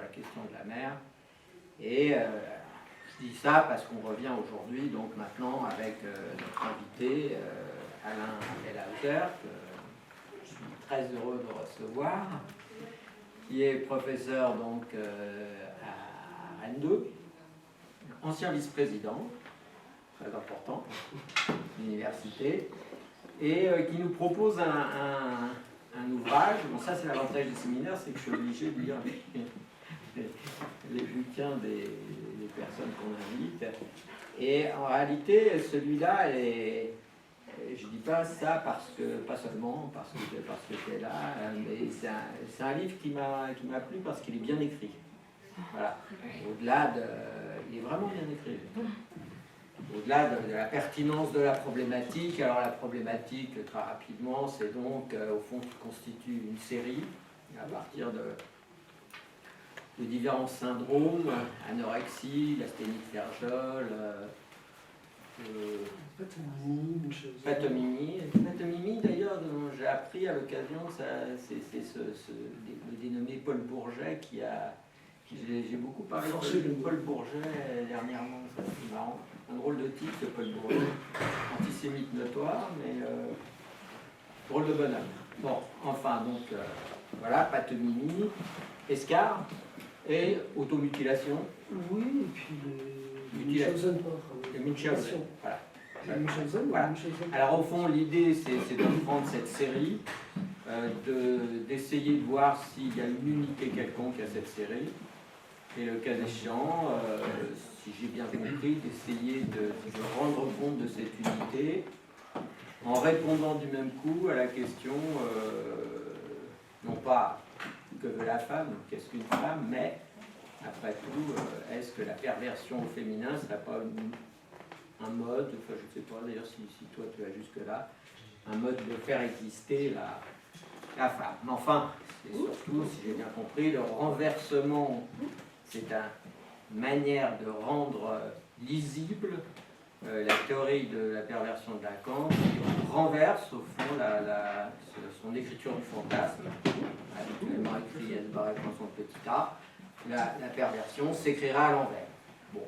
la question de la mer. Et je dis ça parce qu'on revient aujourd'hui, donc maintenant, avec notre invité, Alain Bellhauser, que je suis très heureux de recevoir, qui est professeur donc, à Rennes 2, ancien vice-président, très important, de l'université, et qui nous propose un ouvrage. Bon, ça c'est l'avantage des séminaires, c'est que je suis obligé de lire les bouquins des personnes qu'on invite. Et en réalité, celui-là est... Je ne dis pas ça parce que, pas seulement parce que tu es là, mais c'est un livre qui m'a plu parce qu'il est bien écrit. Voilà. Au-delà de... Il est vraiment bien écrit. Au-delà de la pertinence de la problématique, alors la problématique, très rapidement, c'est donc, au fond, qui constitue une série à partir de différents syndromes, anorexie, l'asthénie de Ferjol, patomimie, d'ailleurs, j'ai appris à l'occasion, c'est le dénommé Paul Bourget qui a... J'ai beaucoup parlé de Paul Bourget dernièrement, c'est marrant. Un drôle de titre, ce Paul Bourget. Antisémite notoire, mais drôle de bonhomme. Bon, enfin, donc, voilà, patomimie, escarre et automutilation. Oui, et puis Munchausen, voilà. Voilà. Alors au fond, l'idée, c'est de prendre cette série, d'essayer de voir s'il y a une unité quelconque à cette série, et le cas échéant, si j'ai bien compris, d'essayer de rendre compte de cette unité, en répondant du même coup à la question, non pas que veut la femme, qu'est-ce qu'une femme, mais après tout, est-ce que la perversion au féminin ne serait pas un mode, enfin je ne sais pas d'ailleurs si toi tu vas jusque-là, un mode de faire exister la femme. Mais enfin, c'est surtout, si j'ai bien compris, le renversement, c'est une manière de rendre lisible la théorie de la perversion de Lacan, qui renverse au fond son écriture du fantasme, habituellement écrit avec son petit a. La perversion s'écrira à l'envers. Bon.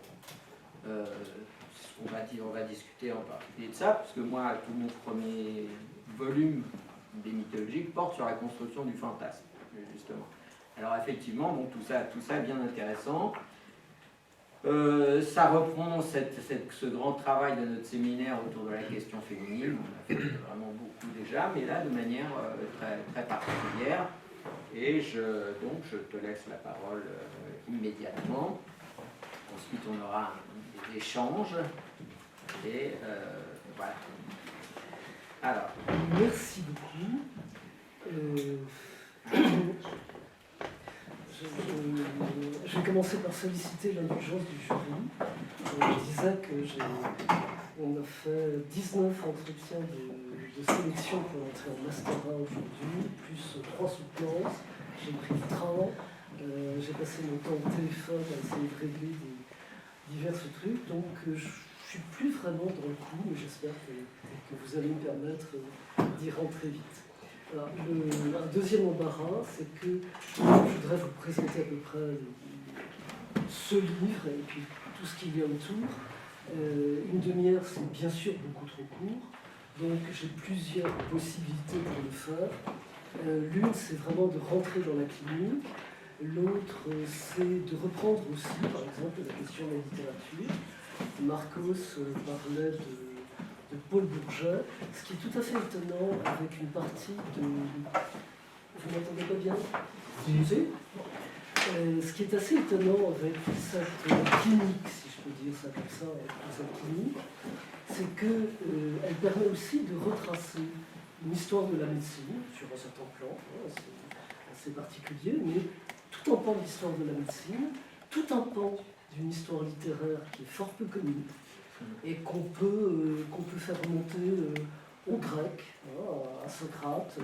On va discuter en particulier de ça, parce que moi, tout mon premier volume des mythologiques porte sur la construction du fantasme, justement. Alors effectivement, bon, tout ça est bien intéressant. Ça reprend ce grand travail de notre séminaire autour de la question féminine. On a fait vraiment beaucoup déjà, mais là de manière très, très particulière. Et donc je te laisse la parole immédiatement. Ensuite, on aura des échanges. Et voilà. Alors. Merci beaucoup. Je vais commencer par solliciter l'indulgence du jury. Je disais qu'on a fait 19 entretiens de sélection pour entrer en Master 1 aujourd'hui, plus 3 soutenances. J'ai pris le train, j'ai passé mon temps au téléphone à essayer de régler divers trucs, donc je ne suis plus vraiment dans le coup, mais j'espère que vous allez me permettre d'y rentrer vite. Alors, un deuxième embarras, c'est que je voudrais vous présenter à peu près ce livre et puis tout ce qu'il y a autour. Une demi-heure, c'est bien sûr beaucoup trop court, donc j'ai plusieurs possibilités pour le faire. L'une, c'est vraiment de rentrer dans la clinique. L'autre, c'est de reprendre aussi, par exemple, la question de la littérature. Marcos parlait de Paul Bourget, ce qui est tout à fait étonnant avec une partie de... Vous m'entendez pas bien? Ce qui est assez étonnant avec cette clinique, si je peux dire ça comme ça, avec cette clinique, c'est qu'elle permet aussi de retracer une histoire de la médecine sur un certain plan, c'est assez particulier, mais tout un pan de l'histoire de la médecine, tout un pan d'une histoire littéraire qui est fort peu connue et qu'on peut faire remonter au grec, à Socrate,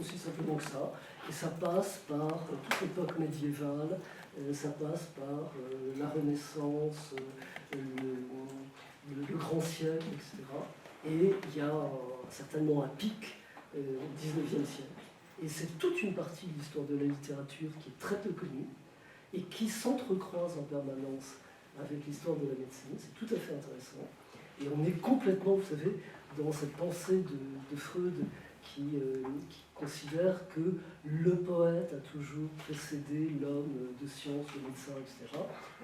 aussi simplement que ça. Et ça passe par toute l'époque médiévale, ça passe par la Renaissance, le grand siècle, etc. Et il y a certainement un pic au XIXe siècle. Et c'est toute une partie de l'histoire de la littérature qui est très peu connue, et qui s'entrecroisent en permanence avec l'histoire de la médecine. C'est tout à fait intéressant. Et on est complètement, vous savez, dans cette pensée de Freud qui considère que le poète a toujours précédé l'homme de science, le médecin, etc.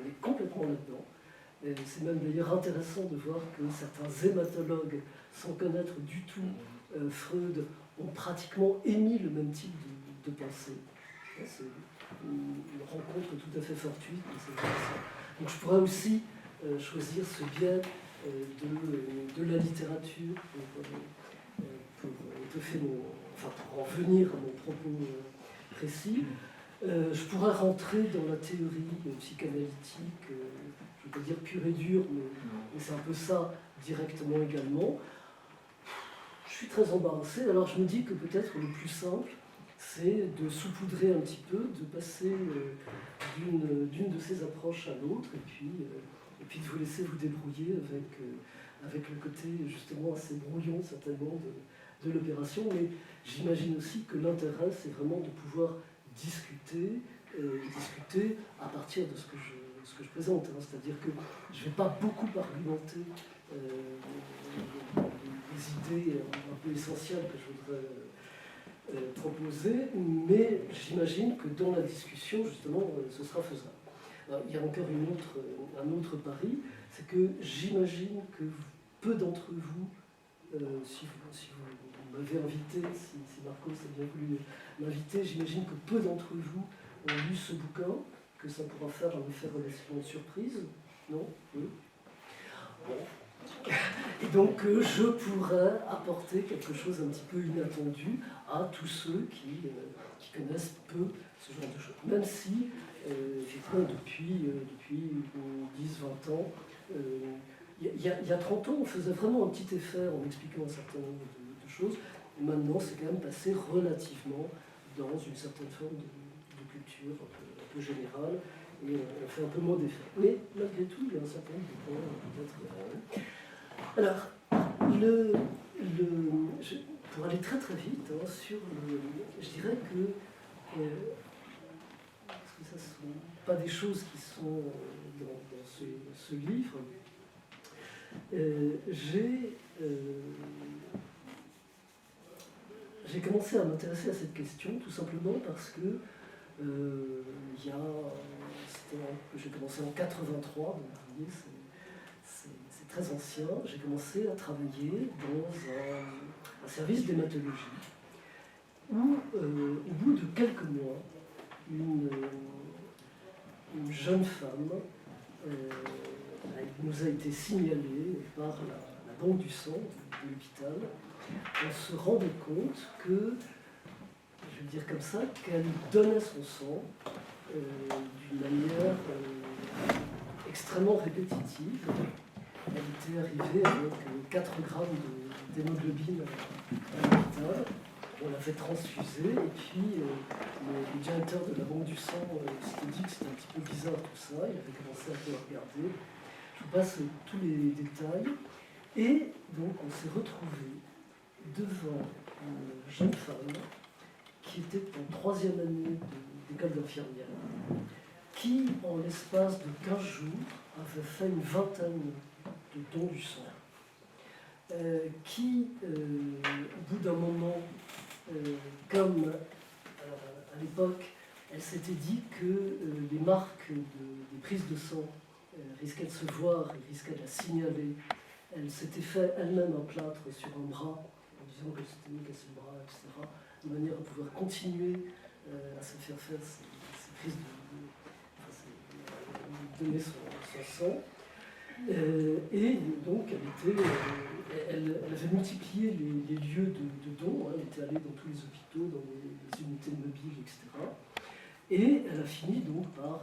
On est complètement là-dedans. C'est même d'ailleurs intéressant de voir que certains hématologues, sans connaître du tout Freud, ont pratiquement émis le même type de pensée. C'est une rencontre tout à fait fortuite, mais c'est intéressant. Donc je pourrais aussi choisir ce biais de la littérature pour en venir à mon propos précis. Je pourrais rentrer dans la théorie psychanalytique, je ne veux pas dire pure et dure, mais c'est un peu ça directement également. Je suis très embarrassé, alors je me dis que peut-être le plus simple, c'est de saupoudrer un petit peu, de passer d'une de ces approches à l'autre, et puis de vous laisser vous débrouiller avec le côté justement assez brouillon certainement de l'opération. Mais j'imagine aussi que l'intérêt, c'est vraiment de pouvoir discuter à partir de ce que je présente. Hein. C'est-à-dire que je ne vais pas beaucoup argumenter des idées un peu essentielles que je voudrais proposer, mais j'imagine que dans la discussion, justement, ce sera faisable. Alors, il y a encore un autre pari, c'est que j'imagine que peu d'entre vous, si vous m'avez invité, si Marcos a bien voulu m'inviter, j'imagine que peu d'entre vous ont lu ce bouquin, que ça pourra faire un effet relativement de surprise, non? Oui. Bon. Et donc je pourrais apporter quelque chose un petit peu inattendu à tous ceux qui connaissent peu ce genre de choses. Même si, effectivement, depuis 10-20 ans, il y a 30 ans, on faisait vraiment un petit effet en expliquant un certain nombre de choses. Et maintenant, c'est quand même passé relativement dans une certaine forme de culture un peu générale, et on fait un peu moins d'effet. Mais malgré tout, il y a un certain nombre de points peut-être. Alors, pour aller très très vite, hein, je dirais que, parce que ça ne sont pas des choses qui sont dans ce livre, j'ai commencé à m'intéresser à cette question tout simplement parce que j'ai commencé en 83, donc vous voyez, c'est très ancien. J'ai commencé à travailler dans un service d'hématologie où, au bout de quelques mois, une jeune femme nous a été signalée par la banque du sang de l'hôpital. On se rendait compte que, je vais dire comme ça, qu'elle donnait son sang d'une manière extrêmement répétitive. Elle était arrivée avec 4 grammes d'hémoglobine à l'hôpital. On l'a fait transfuser et puis le directeur de la banque du sang s'était dit que c'était un petit peu bizarre tout ça. Il avait commencé un peu à regarder. Je vous passe tous les détails. Et donc on s'est retrouvé devant une jeune femme qui était en 3e année d'école d'infirmière, qui en l'espace de 15 jours avait fait une vingtaine de dons du sang, qui au bout d'un moment, comme à l'époque elle s'était dit que les marques des prises de sang risquaient de se voir et risquaient de la signaler, elle s'était fait elle-même un plâtre sur un bras en disant qu'elle s'était mis cassé le bras, etc., de manière à pouvoir continuer à se faire ces prises donner son sang. Et donc elle avait multiplié les lieux de dons, hein, elle était allée dans tous les hôpitaux, dans les unités mobiles, etc. Et elle a fini donc par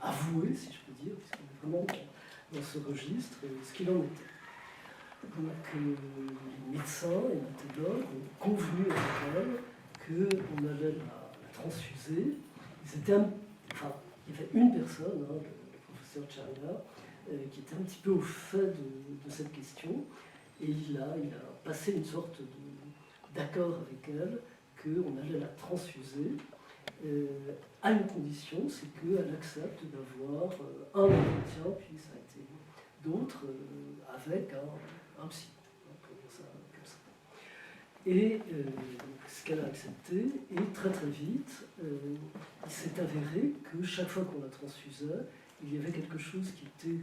avouer, si je peux dire, puisqu'on est vraiment dans ce registre, ce qu'il en était. Donc les médecins et hématologues ont convenu avec elle qu'on allait la transfuser. Il y avait une personne, hein, le professeur Charla, qui était un petit peu au fait de cette question, et il a passé une sorte d'accord avec elle qu'on allait la transfuser. à une condition, c'est qu'elle accepte d'avoir un entretien, puis ça a été d'autres, avec un psy. Comme ça. Et ce qu'elle a accepté, et très très vite, il s'est avéré que chaque fois qu'on la transfusait, il y avait quelque chose qui était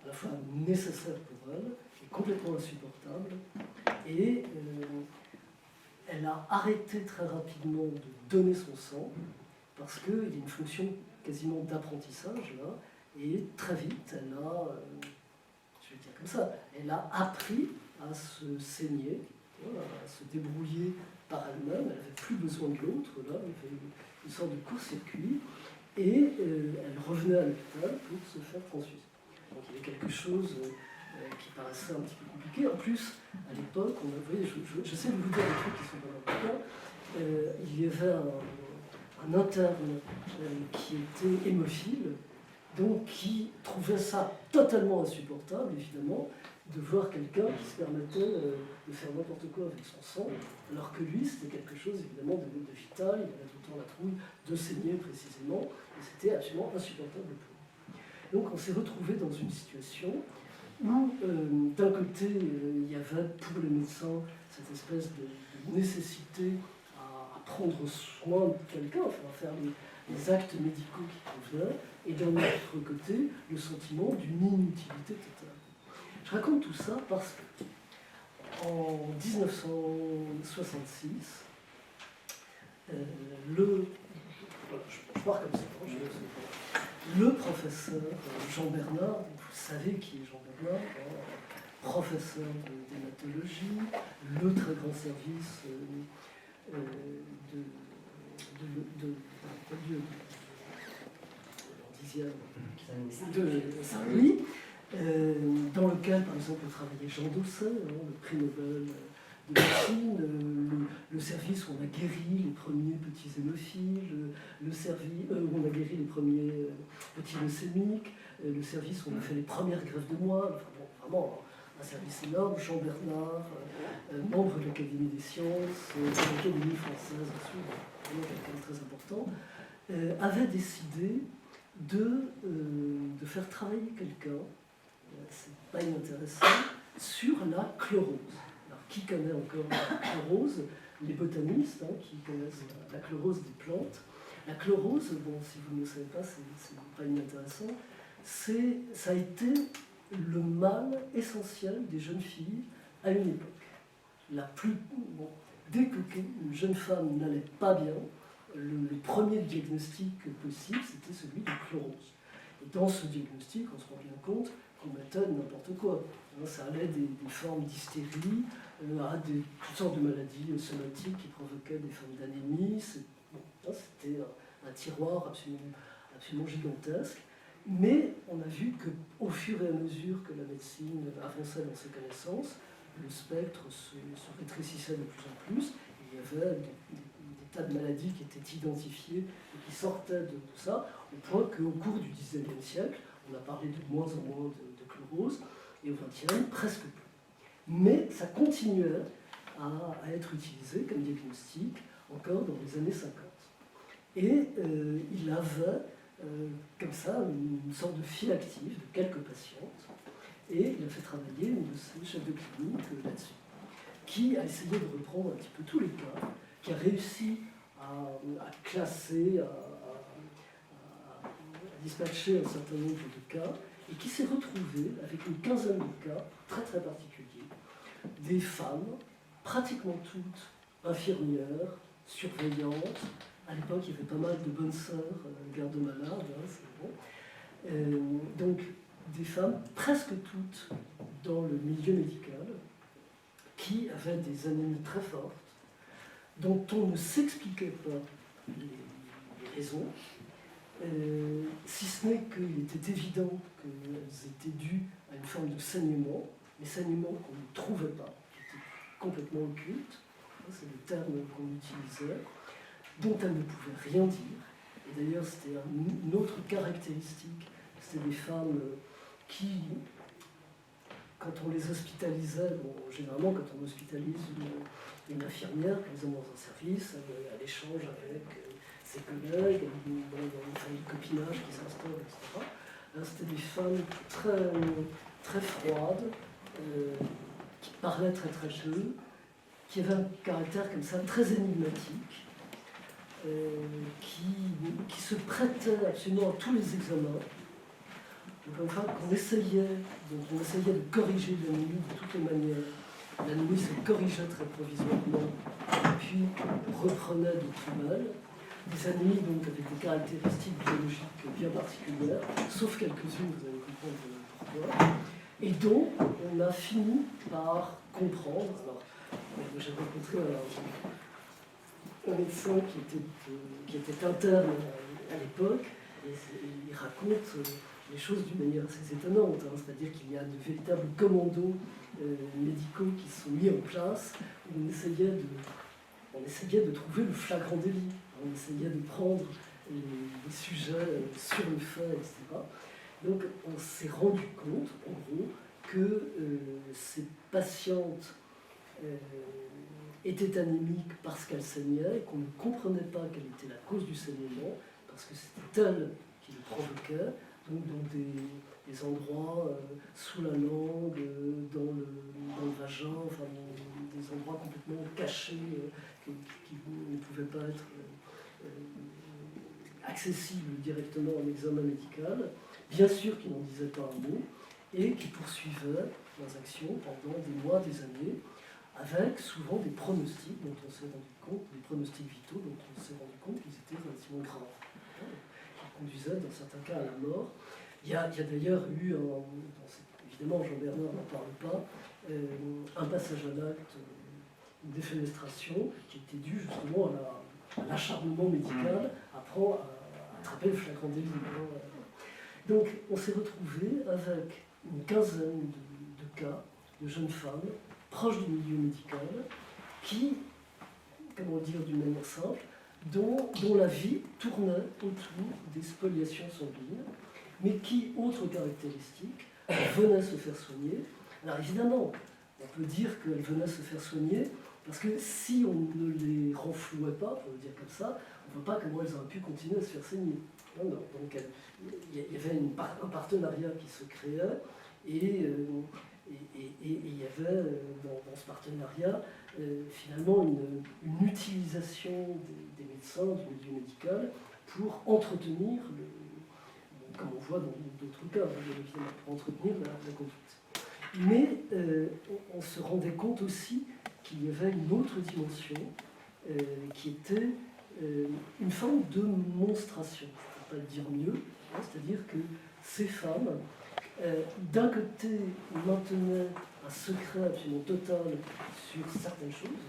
à la fois nécessaire pour elle et complètement insupportable. Et elle a arrêté très rapidement de donner son sang, parce qu'il y a une fonction quasiment d'apprentissage là, et très vite, elle a, je vais dire comme ça, elle a appris à se saigner, à se débrouiller par elle-même, elle n'avait plus besoin de l'autre, là, elle avait une sorte de court-circuit, et elle revenait à l'hôpital pour se faire transfuser. Donc il y avait quelque chose qui paraissait un petit peu compliqué. En plus, à l'époque, on avait, j'essaie de vous dire des trucs qui sont pas importants, il y avait un interne qui était hémophile, donc qui trouvait ça totalement insupportable, évidemment, de voir quelqu'un qui se permettait de faire n'importe quoi avec son sang, alors que lui, c'était quelque chose, évidemment, de vital, il avait tout le temps la trouille de saigner précisément, et c'était absolument insupportable pour lui. Donc on s'est retrouvé dans une situation où, d'un côté, il y avait pour les médecins cette espèce de nécessité à prendre soin de quelqu'un, enfin à faire les actes médicaux qui convenaient, et d'un autre côté, le sentiment d'une inutilité totale. Je raconte tout ça parce qu'en 1966, je pars comme ça, le professeur Jean Bernard, vous savez qui est Jean Bernard, professeur d'hématologie, le très grand service de Saint-Louis, dans lequel, par exemple, travaillait Jean Dosset, le prix Nobel de médecine, le service où on a guéri les premiers petits hémophiles, le service où on a guéri les premiers petits leucémiques, le service où on a fait les premières greffes de moelle, enfin, bon, vraiment un service énorme. Jean Bernard, membre de l'Académie des sciences, de l'Académie française, vraiment quelqu'un de très important, avait décidé de faire travailler quelqu'un, c'est pas inintéressant, sur la chlorose. Alors, qui connaît encore la chlorose? Les botanistes qui connaissent la chlorose des plantes. La chlorose, bon, si vous ne le savez pas, c'est pas inintéressant, ça a été le mal essentiel des jeunes filles à une époque. Dès qu'une jeune femme n'allait pas bien, le premier diagnostic possible, c'était celui de chlorose. Et dans ce diagnostic, on se rend bien compte qu'on mettait n'importe quoi. Ça allait des formes d'hystérie à toutes sortes de maladies somatiques qui provoquaient des formes d'anémie. C'était un tiroir absolument gigantesque. Mais on a vu qu'au fur et à mesure que la médecine avançait dans ses connaissances, le spectre se rétrécissait de plus en plus. Il y avait des tas de maladies qui étaient identifiées et qui sortaient de tout ça, au point qu'au cours du XIXe siècle, on a parlé de moins en moins de chlorose, et au XXe, presque plus. Mais ça continuait à être utilisé comme diagnostic encore dans les années 50. Et il avait comme ça une sorte de fil actif de quelques patientes, et il a fait travailler une de ses chefs de clinique là-dessus, qui a essayé de reprendre un petit peu tous les cas, qui a réussi à classer, à dispatcher un certain nombre de cas, et qui s'est retrouvé avec une quinzaine de cas très très particuliers, des femmes, pratiquement toutes infirmières, surveillantes. À l'époque, il y avait pas mal de bonnes sœurs, gardes-malades, c'est bon. Donc, des femmes, presque toutes dans le milieu médical, qui avaient des anémies très fortes, dont on ne s'expliquait pas les raisons, si ce n'est qu'il était évident qu'elles étaient dues à une forme de saignement, mais saignement qu'on ne trouvait pas, qui était complètement occulte, c'est le terme qu'on utilisait, dont elles ne pouvaient rien dire. Et d'ailleurs, c'était une autre caractéristique, c'était des femmes qui, quand on les hospitalisait, généralement quand on hospitalise une infirmière, par exemple dans un service, elle échange avec ses collègues, dans une forme de copinage qui s'instaure, etc. C'était des femmes très, très froides, qui parlaient très très peu, qui avaient un caractère comme ça très énigmatique, qui se prêtaient absolument à tous les examens. Donc enfin, on essayait de corriger l'ennemi de toutes les manières. L'ennemi se corrigeait très provisoirement, puis reprenait d'autres mal. Des ennemis donc avec des caractéristiques biologiques bien particulières, sauf quelques-unes, vous allez comprendre pourquoi. Et donc, on a fini par comprendre. Alors, j'ai rencontré un médecin qui était interne à l'époque, et il raconte les choses d'une manière assez étonnante. C'est-à-dire qu'il y a de véritables commandos médicaux qui sont mis en place, où on essayait de trouver le flagrant délit. On essayait de prendre les sujets sur le fait, etc. Donc on s'est rendu compte, en gros, que ces patientes étaient anémiques parce qu'elles saignaient, et qu'on ne comprenait pas quelle était la cause du saignement, parce que c'était elles qui le provoquaient, donc dans des endroits sous la langue, dans le vagin, enfin des endroits complètement cachés qui ne pouvaient pas être accessible directement à l'examen médical, bien sûr qui n'en disaient pas un mot, et qui poursuivaient leurs actions pendant des mois, des années, avec souvent des pronostics dont on s'est rendu compte, des pronostics vitaux dont on s'est rendu compte qu'ils étaient relativement graves, qui conduisaient dans certains cas à la mort. Il y a d'ailleurs eu, évidemment Jean-Bernard n'en parle pas, un passage à l'acte, une défenestration qui était due justement à l'acharnement médical apprend à attraper le flagrant délit. Donc on s'est retrouvé avec une quinzaine de cas de jeunes femmes proches du milieu médical qui, comment dire d'une manière simple, dont la vie tournait autour des spoliations sanguines, mais qui, autre caractéristique, venaient se faire soigner. Alors évidemment, on peut dire qu'elles venaient se faire soigner parce que si on ne les renflouait pas, pour le dire comme ça, on ne voit pas comment elles auraient pu continuer à se faire saigner. Non, non. Donc il y avait un partenariat qui se créait et il y avait dans ce partenariat finalement une utilisation des médecins, du milieu médical pour entretenir, comme on voit dans d'autres cas, bien évidemment, pour entretenir la conduite. Mais on se rendait compte aussi qu'il y avait une autre dimension qui était une forme de monstration, je ne peux pas le dire mieux, c'est-à-dire que ces femmes, d'un côté, maintenaient un secret absolument total sur certaines choses.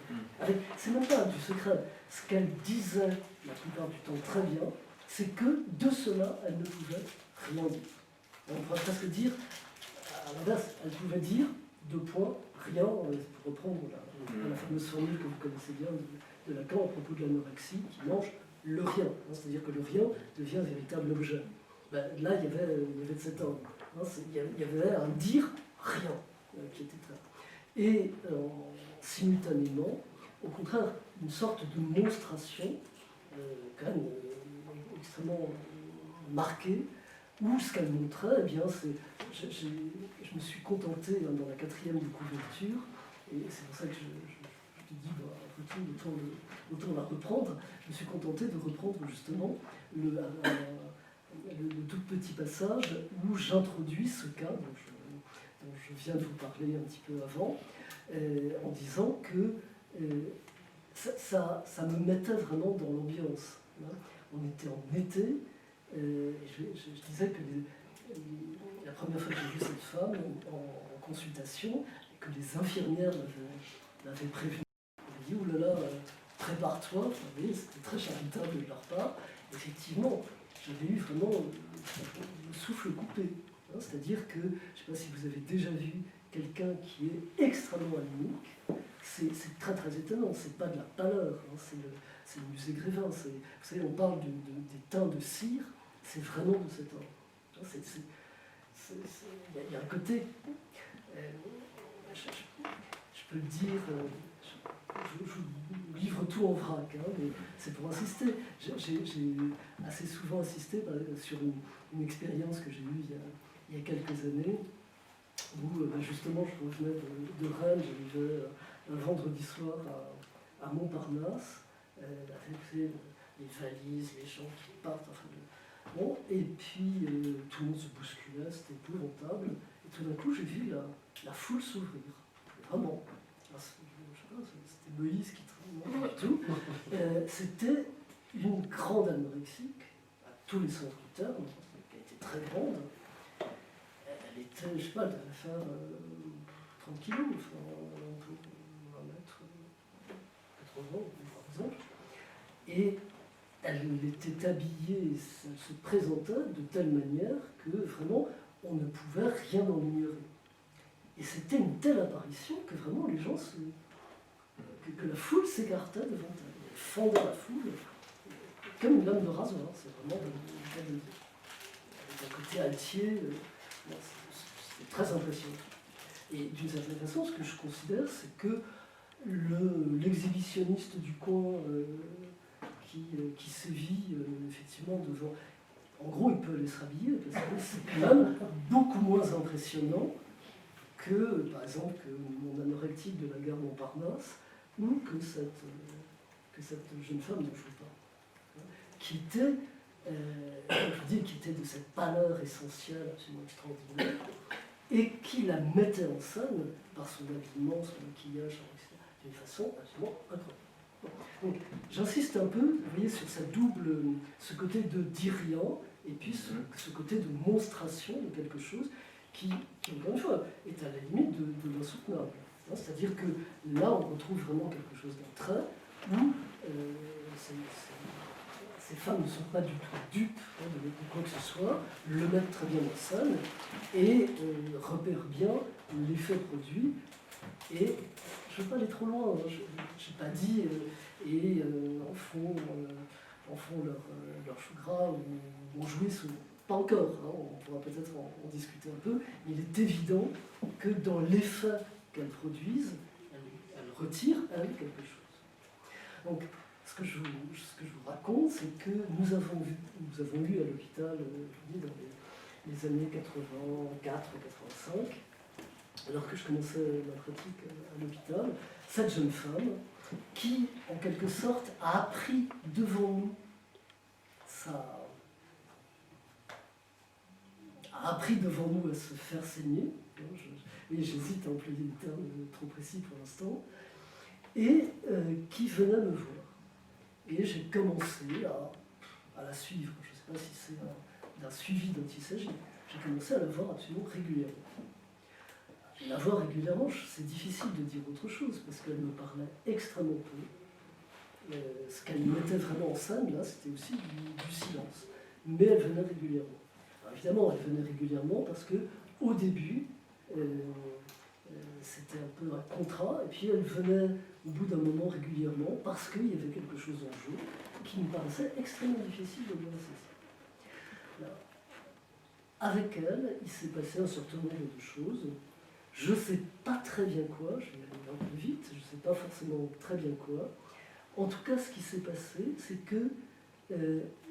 C'est même pas du secret. Ce qu'elles disaient la plupart du temps très bien, c'est que de cela, elles ne pouvaient rien dire. On pourrait presque dire, à l'inverse, elles pouvaient dire, rien, pour reprendre la fameuse formule que vous connaissez bien de Lacan à propos de l'anorexie, qui mange le rien. C'est-à-dire que le rien devient un véritable objet. Ben, là, il y avait de cet ordre. Il y avait un dire rien qui était très. Et simultanément, au contraire, une sorte de monstration, quand même extrêmement marquée, où ce qu'elle montrait, eh bien, je me suis contenté dans la 4e de couverture, et c'est pour ça que je te dis, autant la reprendre, je me suis contenté de reprendre justement le tout petit passage où j'introduis ce cas dont je viens de vous parler un petit peu avant, en disant que ça me mettait vraiment dans l'ambiance. On était en été, je disais que la première fois que j'ai vu cette femme en consultation, et que les infirmières l'avaient prévenue, elle dit « Ouh là là, prépare-toi », c'était très charitable de leur part. Effectivement, j'avais eu vraiment le souffle coupé. C'est-à-dire que, je ne sais pas si vous avez déjà vu quelqu'un qui est extrêmement anémique, c'est très très étonnant, c'est pas de la pâleur, c'est le musée Grévin. Vous savez, on parle des teints de cire, c'est vraiment de cet ordre. Il y a un côté, je peux le dire, je livre tout en vrac, hein, mais c'est pour insister. J'ai assez souvent insisté sur une expérience que j'ai eue il y a quelques années, où justement je revenais de Rennes, j'arrivais un vendredi soir à Montparnasse, avec les valises, les gens qui partent, enfin, bon, et puis tout le monde se bousculait, c'était épouvantable, et tout d'un coup j'ai vu la foule s'ouvrir, vraiment. C'était Moïse qui travaillait, non, du tout. C'était une grande anorexique, à tous les sens du terme, qui était très grande. Elle était, je sais pas, elle devait faire 30 kilos, enfin, un mètre 80, par exemple. Et elle était habillée, elle se présentait de telle manière que vraiment on ne pouvait rien en ignorer. Et c'était une telle apparition que vraiment les gens que la foule s'écartait devant elle. Elle fendait la foule comme une lame de rasoir. C'est vraiment avec un côté altier. C'est très impressionnant. Et d'une certaine façon, ce que je considère, c'est que l'exhibitionniste du coin qui sévit effectivement devant. En gros, il peut aller se rhabiller parce que c'est quand même beaucoup moins impressionnant que, par exemple, que mon anorectique de la gare Montparnasse ou que cette jeune femme dont je vous parle, qui était, je dis, qui était de cette pâleur essentielle absolument extraordinaire et qui la mettait en scène par son habillement, son maquillage, etc., d'une façon absolument incroyable. Donc, j'insiste un peu, vous voyez, sur ce côté de dire rien, et puis ce côté de monstration de quelque chose qui, encore une fois, est à la limite de l'insoutenable. C'est-à-dire que là, on retrouve vraiment quelque chose d'un trait où ces femmes ne sont pas du tout dupes de quoi que ce soit, le mettent très bien en scène et repèrent bien l'effet produit. Et je ne veux pas aller trop loin, je n'ai pas dit en font leur chou gras ou en jouissent, pas encore, hein, on pourra peut-être en discuter un peu, mais il est évident que dans l'effet qu'elles produisent, elles retirent, elles, quelque chose. Donc, ce que je vous raconte, c'est que nous avons eu à l'hôpital, dans les années 84-85, alors que je commençais ma pratique à l'hôpital, cette jeune femme qui, en quelque sorte, a appris devant nous à se faire saigner. Oui, j'hésite à employer des termes trop précis pour l'instant. Et qui venait me voir. Et j'ai commencé à la suivre. Je ne sais pas si c'est d'un suivi dont il s'agit. J'ai commencé à la voir absolument régulièrement. La voir régulièrement, c'est difficile de dire autre chose, parce qu'elle me parlait extrêmement peu. Ce qu'elle mettait vraiment en scène, là, c'était aussi du silence. Mais elle venait régulièrement. Alors, évidemment, elle venait régulièrement parce que au début, c'était un peu un contrat, et puis elle venait au bout d'un moment régulièrement parce qu'il y avait quelque chose en jeu qui me paraissait extrêmement difficile de lui laisser. Avec elle, il s'est passé un certain nombre de choses. Je ne sais pas très bien quoi, je vais aller un peu vite, je ne sais pas forcément très bien quoi. En tout cas, ce qui s'est passé, c'est que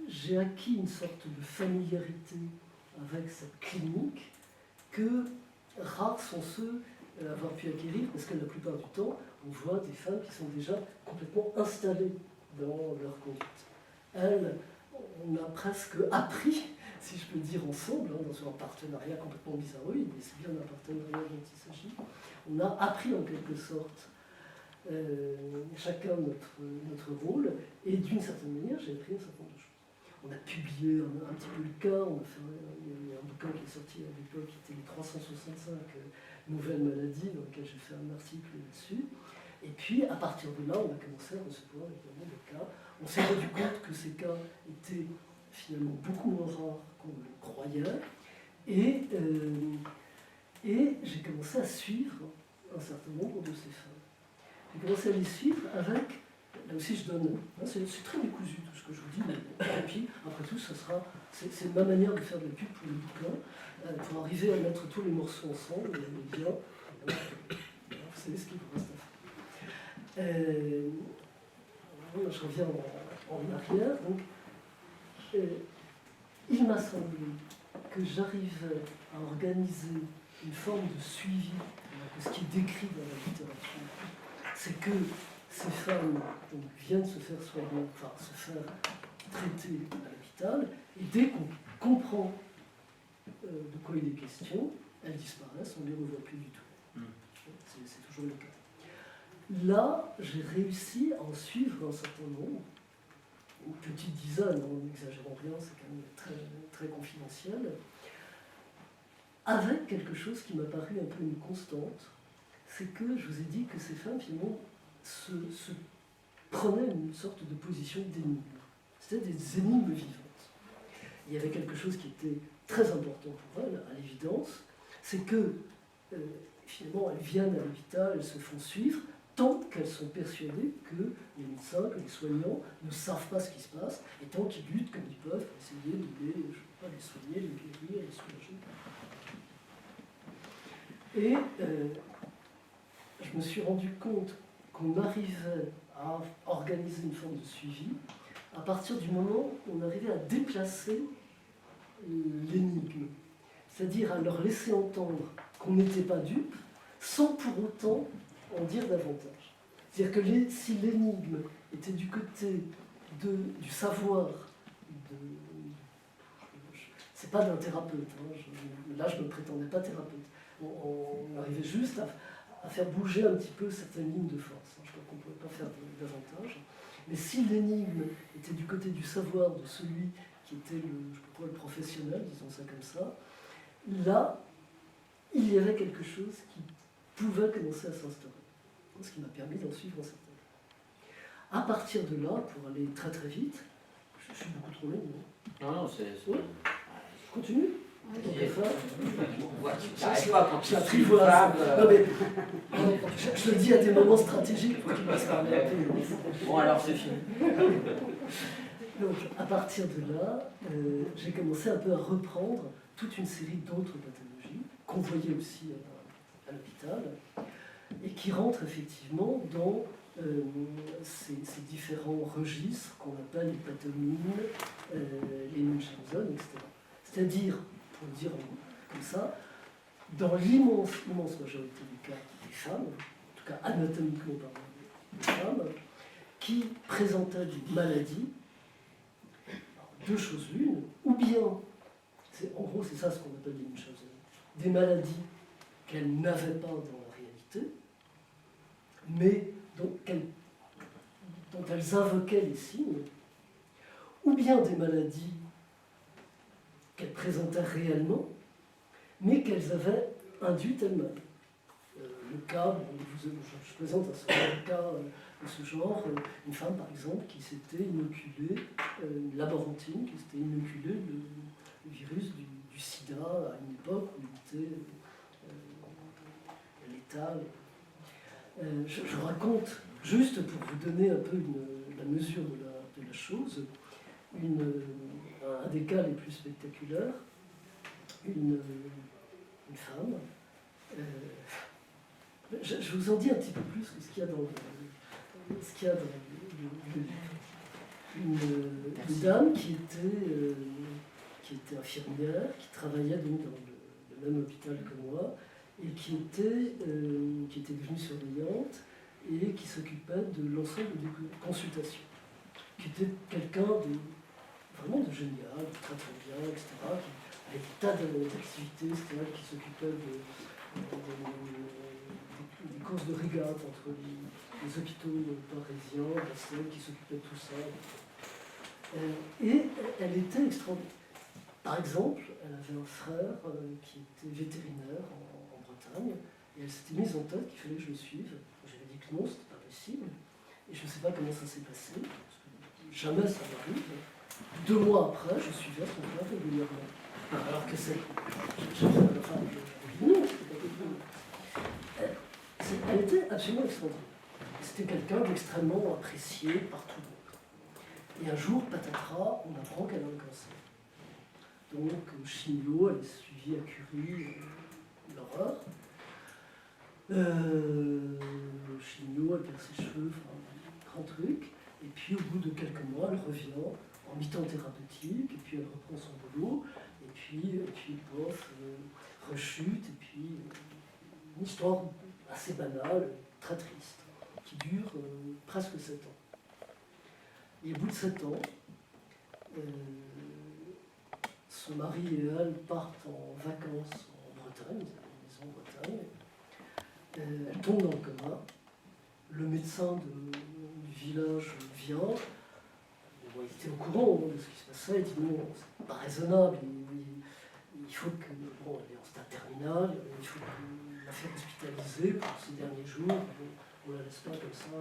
j'ai acquis une sorte de familiarité avec cette clinique que rares sont ceux à avoir pu acquérir, parce que la plupart du temps, on voit des femmes qui sont déjà complètement installées dans leur conduite. Elles, on a presque appris, si je peux dire ensemble, dans un partenariat complètement bizarroïde, mais c'est bien un partenariat dont il s'agit, on a appris en quelque sorte chacun notre rôle, et d'une certaine manière, j'ai appris un certain nombre de choses. On a publié un petit peu le cas, il y a un bouquin qui est sorti à l'époque qui était les 365 nouvelles maladies, dans lequel j'ai fait un article là-dessus. Et puis, à partir de là, on a commencé à recevoir évidemment des cas. On s'est rendu compte que ces cas étaient finalement beaucoup moins rares qu'on le croyait. Et j'ai commencé à suivre un certain nombre de ces femmes. J'ai commencé à les suivre avec, là aussi je donne, c'est très décousu tout ce que je vous dis, mais et puis après tout, c'est ma manière de faire de la pub pour le bouquin, pour arriver à mettre tous les morceaux ensemble, et bien, vous savez ce qu'il vous reste à Je reviens en arrière. Donc, il m'a semblé que j'arrivais à organiser une forme de suivi. Ce qui est décrit dans la littérature, c'est que ces femmes donc, viennent se faire soigner, enfin se faire traiter à l'hôpital, et dès qu'on comprend de quoi il est question, elles disparaissent, on ne les revoit plus du tout. C'est toujours le cas. Là, j'ai réussi à en suivre un certain nombre, une petite dizaine, en n'exagérant rien, c'est quand même très, très confidentiel, avec quelque chose qui m'a paru un peu une constante, c'est que je vous ai dit que ces femmes, finalement, se prenaient une sorte de position d'énigme. C'était des énigmes vivantes. Il y avait quelque chose qui était très important pour elles, à l'évidence, c'est que, finalement, elles viennent à l'hôpital, elles se font suivre, tant qu'elles sont persuadées que les médecins, que les soignants ne savent pas ce qui se passe, et tant qu'ils luttent comme ils peuvent pour essayer de les soigner, les guérir, les soulager. Et je me suis rendu compte qu'on arrivait à organiser une forme de suivi à partir du moment où on arrivait à déplacer l'énigme, c'est-à-dire à leur laisser entendre qu'on n'était pas dupes, sans pour autant en dire davantage. C'est-à-dire que si l'énigme était du côté du savoir, c'est pas d'un thérapeute, hein, là je ne me prétendais pas thérapeute, on arrivait juste à faire bouger un petit peu certaines lignes de force. Je crois qu'on ne pouvait pas faire davantage. Mais si l'énigme était du côté du savoir de celui qui était le professionnel, disons ça comme ça, là, il y avait quelque chose qui pouvait commencer à s'instaurer. Ce qui m'a permis d'en suivre un certain nombre. À partir de là, pour aller très très vite, je suis beaucoup trop long. Non, c'est... Oui. Continue. Je le dis à des moments stratégiques pour qu'ils puissent parler un peu. Bon, alors c'est fini. Donc, à partir de là, j'ai commencé un peu à reprendre toute une série d'autres pathologies qu'on voyait aussi à l'hôpital et qui rentrent effectivement dans ces différents registres qu'on appelle les pathomines, les Munchausen, etc. C'est-à-dire, pour le dire comme ça, dans l'immense majorité des cas, des femmes, en tout cas anatomiquement parlant, des femmes, qui présentaient des maladies, alors, deux choses l'une, ou bien, en gros c'est ça ce qu'on appelle des Munchausen, des maladies qu'elles n'avaient pas dans la réalité, mais dont elles invoquaient les signes, ou bien des maladies qu'elles présentaient réellement, mais qu'elles avaient induites elles-mêmes. Le cas, je présente un certain cas de ce genre, une femme par exemple qui s'était inoculée, une laborantine, qui s'était inoculée le virus du sida à une époque où il était létal. Je raconte, juste pour vous donner un peu la mesure de la chose, un des cas les plus spectaculaires, une femme. Je vous en dis un petit peu plus que ce qu'il y a dans le livre. Une dame qui était infirmière, qui travaillait donc dans le même hôpital que moi, et qui était devenue surveillante et qui s'occupait de l'ensemble des consultations, qui était quelqu'un vraiment de génial, très très bien, etc., qui avait des tas d'activités, qui s'occupait des courses de régate entre les hôpitaux parisiens, qui s'occupait de tout ça. Et elle était extraordinaire. Par exemple, elle avait un frère qui était vétérinaire en Bretagne, et elle s'était mise en tête qu'il fallait que je le suive. J'avais dit que non, c'était pas possible, et je ne sais pas comment ça s'est passé, parce que jamais ça m'arrive. 2 mois après, je suivais son frère régulièrement. Alors que c'est... Non, elle était absolument extraordinaire. C'était quelqu'un d'extrêmement apprécié par tout le monde. Et un jour, patatras, on apprend qu'elle a un cancer. Donc, chimio, elle est suivie à Curie, l'horreur. Chimio, elle perd ses cheveux, enfin, grand truc. Et puis au bout de quelques mois, elle revient en mi-temps thérapeutique, et puis elle reprend son boulot, et puis bof, rechute, et puis une histoire assez banale, très triste, qui dure presque 7 ans. Et au bout de 7 ans, son mari et elle partent en vacances en Bretagne, une maison en Bretagne. Elle tombe dans le coma. Le médecin du village vient. Bon, il était au courant de ce qui se passait. Il dit non, c'est pas raisonnable. Il faut que. Bon, elle est en stade terminal. Il faut la faire hospitaliser pour ces derniers jours. On la laisse pas comme ça.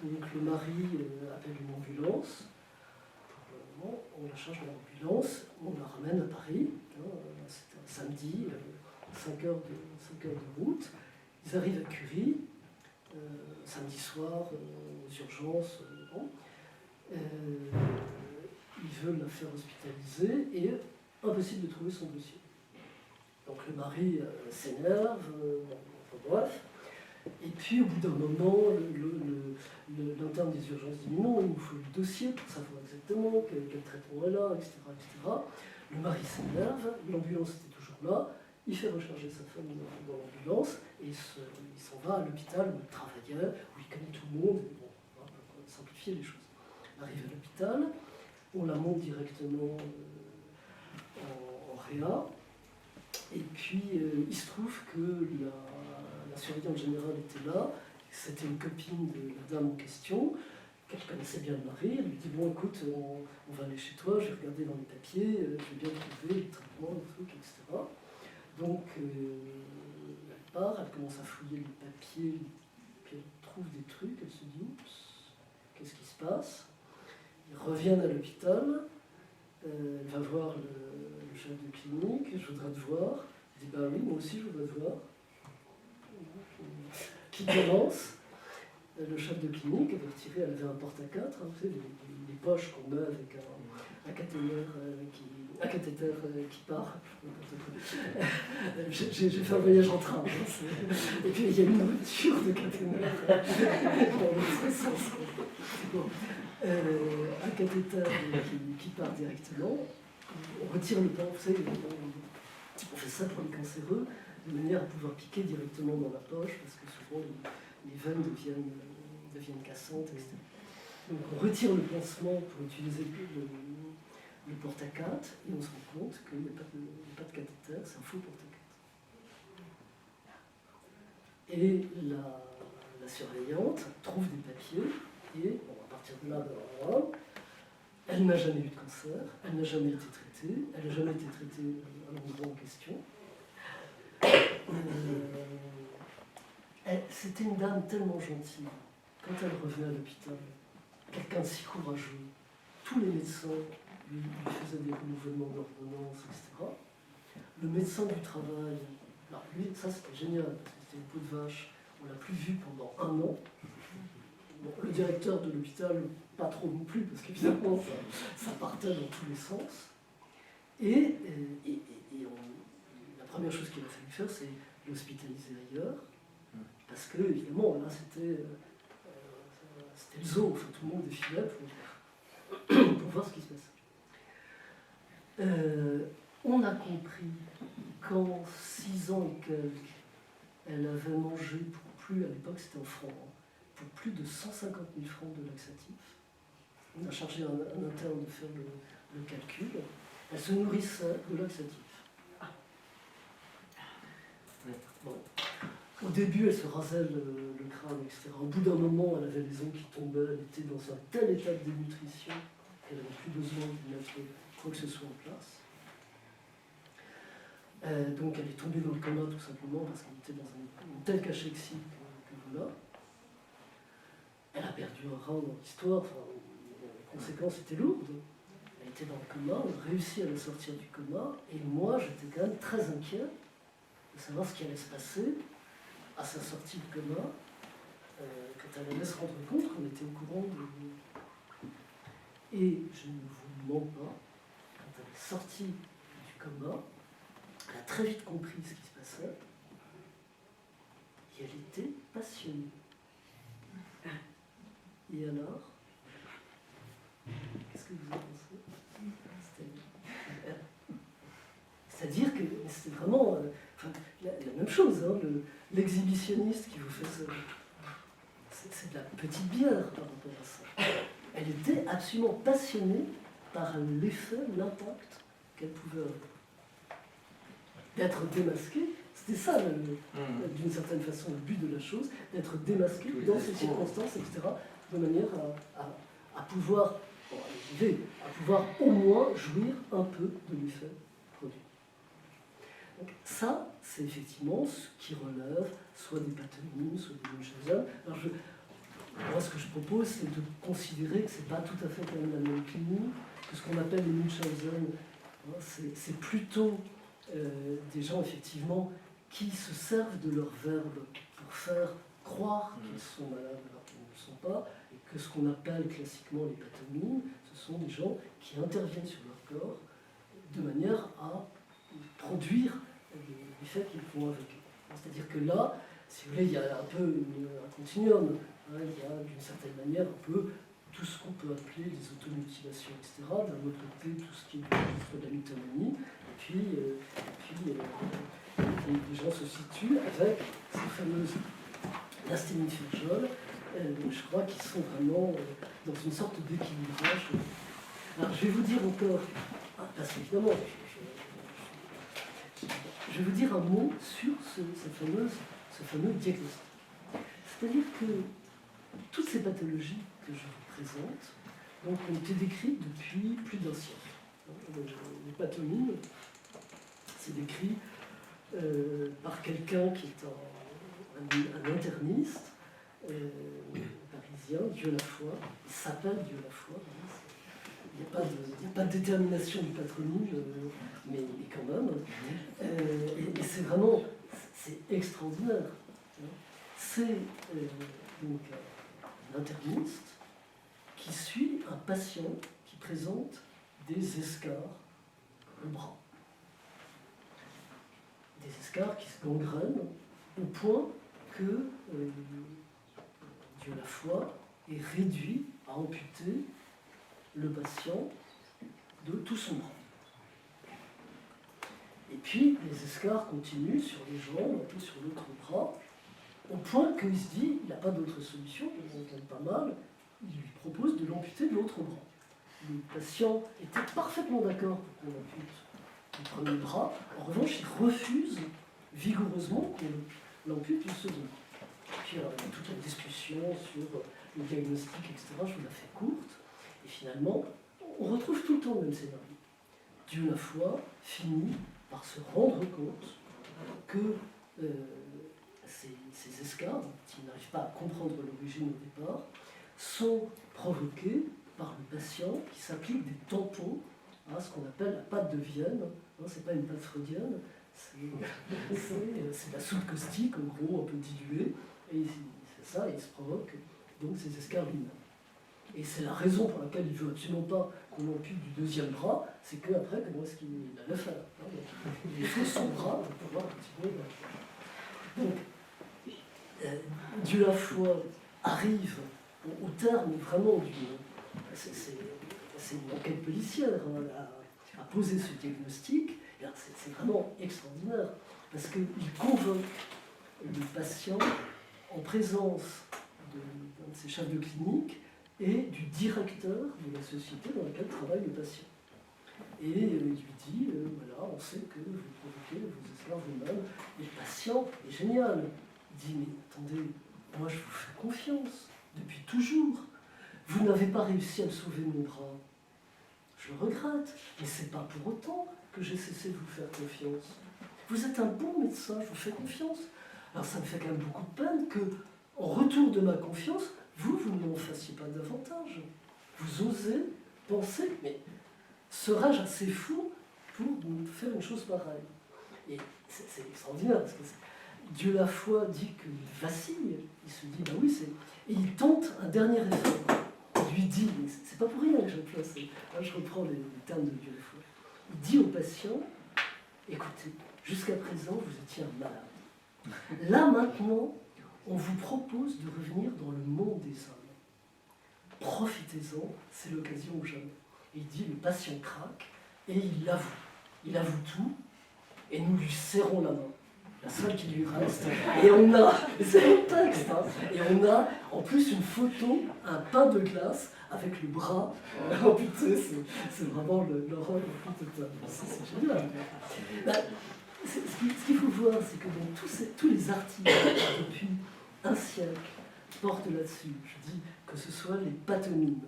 Donc le mari appelle une ambulance. On la charge de l'ambulance, on la ramène à Paris. C'était un samedi, 5 heures de route. Ils arrivent à Curie, samedi soir, aux urgences. Ils veulent la faire hospitaliser et impossible de trouver son dossier. Donc le mari s'énerve, bref. Et puis au bout d'un moment, l'interne des urgences dit non, il nous faut le dossier pour savoir exactement quel traitement elle a, etc., etc. Le mari s'énerve, l'ambulance était toujours là, il fait recharger sa femme dans l'ambulance et il s'en va à l'hôpital où il travaillait, où il connaît tout le monde. Bon, on va simplifier les choses. On arrive à l'hôpital, on la monte directement en réa, et puis il se trouve que la surveillante générale était là, c'était une copine de la dame en question, qu'elle connaissait bien le mari. Elle lui dit bon écoute, on va aller chez toi, je vais regarder dans les papiers, je vais bien trouver les traitements, les trucs, etc. Donc elle part, elle commence à fouiller les papiers, puis elle trouve des trucs, elle se dit oups, qu'est-ce qui se passe? Ils reviennent à l'hôpital, elle va voir le chef de clinique, je voudrais te voir. Il dit bah oui, moi aussi je voudrais te voir. Qui commence, le chef de clinique avait retiré, elle avait un porte-à-4, hein, vous savez, les poches qu'on met avec un cathéter qui part. J'ai fait un voyage en train. Et puis il y a une rupture de cathéter dans l'autre sens. Bon. Un cathéter qui part directement. On retire le pan, vous savez, on fait ça pour les cancéreux, de manière à pouvoir piquer directement dans la poche, parce que souvent les veines deviennent cassantes, etc. Donc on retire le pansement pour utiliser le porte-à-4, et on se rend compte qu'il n'y a pas de cathéter, c'est un faux porte-à-4. Et la surveillante trouve des papiers, et bon, à partir de là, elle n'a jamais eu de cancer, elle n'a jamais été traitée, elle n'a jamais été traitée à l'endroit en question. C'était une dame tellement gentille. Quand elle revenait à l'hôpital, quelqu'un de si courageux, tous les médecins lui faisaient des renouvellements d'ordonnances, etc. Le médecin du travail, alors lui, ça c'était génial, parce que c'était une peau de vache, on l'a plus vu pendant 1 an. Bon, le directeur de l'hôpital, pas trop non plus, parce qu'évidemment ça partait dans tous les sens. Et la première chose qu'il a fallu faire, c'est l'hospitaliser ailleurs, parce que évidemment là c'était le zoo, enfin, tout le monde défilait pour voir ce qui se passait. On a compris qu'en 6 ans et quelques, elle avait mangé pour plus, à l'époque c'était en francs, pour plus de 150 000 francs de laxatifs. On a chargé un interne de faire le calcul. Elle se nourrissait de laxatifs. Bon. Au début, elle se rasait le crâne, etc. Au bout d'un moment, elle avait les ongles qui tombaient, elle était dans un tel état de dénutrition qu'elle n'avait plus besoin de mettre quoi que ce soit en place. Donc elle est tombée dans le coma tout simplement parce qu'elle était dans une telle cachexie que voilà. Elle a perdu un rein dans l'histoire, enfin, les conséquences étaient lourdes. Elle était dans le coma, on a réussi à la sortir du coma, et moi j'étais quand même très inquiet de savoir ce qui allait se passer à sa sortie du coma, quand elle allait se rendre compte qu'on était au courant de... Et je ne vous mens pas, quand elle est sortie du coma, elle a très vite compris ce qui se passait. et elle était passionnée. Et alors, qu'est-ce que vous en pensez? C'est-à-dire que c'était vraiment la même chose, hein, l'exhibitionniste qui vous fait ça. C'est de la petite bière par rapport à ça. Elle était absolument passionnée par l'effet, l'impact qu'elle pouvait avoir. D'être démasquée, c'était ça, d'une certaine façon, le but de la chose, d'être démasquée dans ces circonstances, etc., de manière à pouvoir, à pouvoir au moins jouir un peu de l'effet produit. Donc ça, c'est effectivement ce qui relève soit des patronymes, soit des Munchausen. Alors moi, ce que je propose, c'est de considérer que ce n'est pas tout à fait quand même la même clinique, que ce qu'on appelle les Munchausen, hein, c'est plutôt des gens, effectivement, qui se servent de leur verbe pour faire croire qu'ils sont malades alors qu'ils ne le sont pas, et que ce qu'on appelle classiquement les pathonymes, ce sont des gens qui interviennent sur leur corps de manière à produire l'effet qu'ils font avec eux. C'est-à-dire que là, si vous voulez, il y a un peu un continuum. Hein, il y a d'une certaine manière un peu tout ce qu'on peut appeler des automutilations, etc. D'un autre côté, tout ce qui est du registre de la mythomanie. Et puis les gens se situent avec ces fameuses lasthénies Ferjol, je crois qu'ils sont vraiment dans une sorte d'équilibrage. Alors je vais vous dire encore, parce qu'évidemment, je vais vous dire un mot sur ce fameux diagnostic. C'est-à-dire que toutes ces pathologies que je vous présente donc, ont été décrites depuis plus d'un siècle. Les pathonymes, c'est décrit par quelqu'un qui est un interniste parisien, Dieu la foi. Il s'appelle Dieu la foi. Il n'y a pas de détermination du patronyme, mais quand même. Et c'est vraiment, c'est extraordinaire. C'est donc un interniste qui suit un patient qui présente des escarres au bras. Des escarres qui se gangrènent au point que Dieu la foi est réduit à amputer le patient de tout son bras. Et puis les escarres continuent sur les jambes, un peu sur l'autre bras, au point qu'il se dit, il n'a pas d'autre solution, il entend pas mal, il lui propose de l'amputer de l'autre bras. Le patient était parfaitement d'accord pour qu'on ampute le premier bras, en revanche il refuse vigoureusement qu'on l'ampute le second. Puis alors, il y a toute la discussion sur le diagnostic, etc., je vous la fais courte, et finalement, on retrouve tout le temps le même scénario. Dieu la foi finit par se rendre compte que ces escarres, qui n'arrivent pas à comprendre l'origine au départ, sont provoquées par le patient qui s'applique des tampons à ce qu'on appelle la pâte de Vienne. Ce n'est pas une pâte freudienne, c'est de la soude caustique, en gros, un peu diluée, et il fait ça et il se provoque donc ces escarres lui-même. Et c'est la raison pour laquelle il ne veut absolument pas qu'on ampute du deuxième bras, c'est qu'après, comment est-ce qu'il allait faire, hein, il fait son bras pour pouvoir un petit peu. Donc, Dieu la foi arrive au terme vraiment d'une. C'est une enquête policière hein, à poser ce diagnostic. C'est vraiment extraordinaire parce qu'il convoque le patient en présence d'un de ses chefs de clinique et du directeur de la société dans laquelle travaille le patient. Et il lui dit, voilà, on sait que vous provoquez vos escarres vous-même. Et le patient est génial. Il dit, mais attendez, moi je vous fais confiance, depuis toujours. Vous n'avez pas réussi à me sauver de mon bras. Je le regrette, mais c'est pas pour autant que j'ai cessé de vous faire confiance. Vous êtes un bon médecin, je vous fais confiance. Alors ça me fait quand même beaucoup de peine que, en retour de ma confiance, vous ne m'en fassiez pas davantage. Vous osez penser, mais serais-je assez fou pour me faire une chose pareille? Et c'est extraordinaire, parce que Dieu la foi dit qu'il vacille, il se dit, bah oui, et il tente un dernier effort. Il lui dit, mais c'est pas pour rien que j'emploie ça, là je reprends les termes de Dieu la foi. Il dit au patient, écoutez, jusqu'à présent vous étiez un malade. Là maintenant, on vous propose de revenir dans le monde des hommes. Profitez-en, c'est l'occasion ou jamais. Et il dit, le patient craque, et il avoue tout, et nous lui serrons la main, la seule qui lui reste, et on a, c'est le texte, hein, et on a en plus une photo, un pain de glace, avec le bras amputé, c'est vraiment l'horreur la plus totale. C'est génial. Ben, ce qu'il faut voir, c'est que dans tous les articles depuis un siècle portent là-dessus. Je dis que ce soit les patronymes,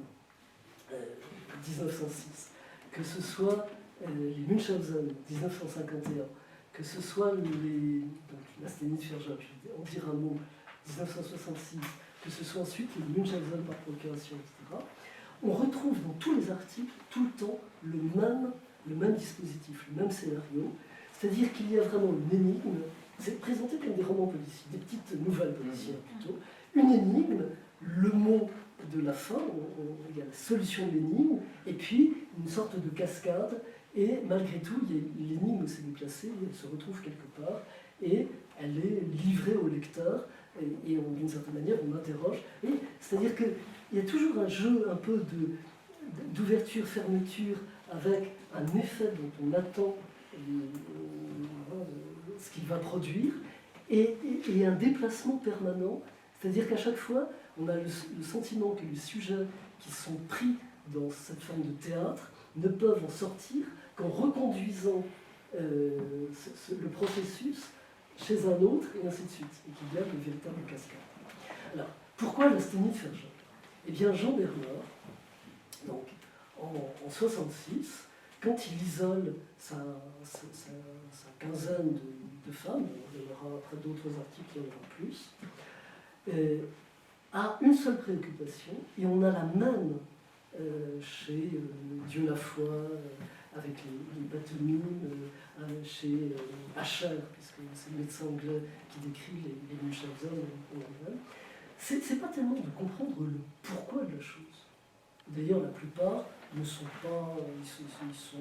1906, que ce soit les Munchausen, 1951, que ce soit les... Donc là, c'était Nietzsche-Ferjol, on dira un mot, 1966, que ce soit ensuite les Munchausen par procuration, etc. On retrouve dans tous les articles, tout le temps, le même dispositif, le même scénario, c'est-à-dire qu'il y a vraiment une énigme, c'est présenté comme des romans policiers, des petites nouvelles policières plutôt, une énigme, le mot de la fin, il y a la solution de l'énigme, et puis une sorte de cascade, et malgré tout, l'énigme s'est déplacée, elle se retrouve quelque part, et elle est livrée au lecteur, et d'une certaine manière, on interroge. C'est-à-dire qu'il y a toujours un jeu un peu d'ouverture-fermeture, avec un effet dont on attend ce qu'il va produire, et un déplacement permanent, c'est-à-dire qu'à chaque fois, on a le sentiment que les sujets qui sont pris dans cette forme de théâtre ne peuvent en sortir qu'en reconduisant le processus chez un autre, et ainsi de suite, et qu'il y a une véritable cascade. Alors, pourquoi l'asthénie de Ferjol? Eh bien, Jean Bernard, donc, en 66, quand il isole sa quinzaine de femmes, il y aura après d'autres articles, il y en aura plus, a une seule préoccupation, et on a la même chez Dieu la foi, avec les patronymes, chez Asher, puisque c'est le médecin anglais qui décrit les Munchausen en Allemagne. C'est pas tellement de comprendre le pourquoi de la chose. D'ailleurs, la plupart ne sont pas, ils sont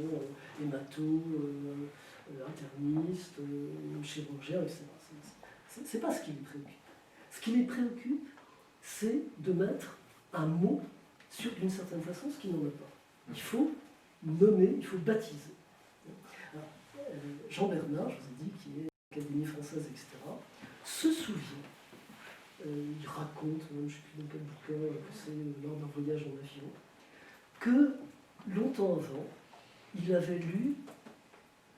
hématos, internistes, chirurgiens, etc. C'est pas ce qui les préoccupe. Ce qui les préoccupe, c'est de mettre un mot sur, d'une certaine façon, ce qui n'en a pas. Il faut nommer, il faut baptiser. Alors, Jean Bernard, je vous ai dit, qui est Académie française, etc., se souvient, il raconte, je ne sais plus dans quel bouquin, que c'est lors d'un voyage en avion, que longtemps avant, il avait lu,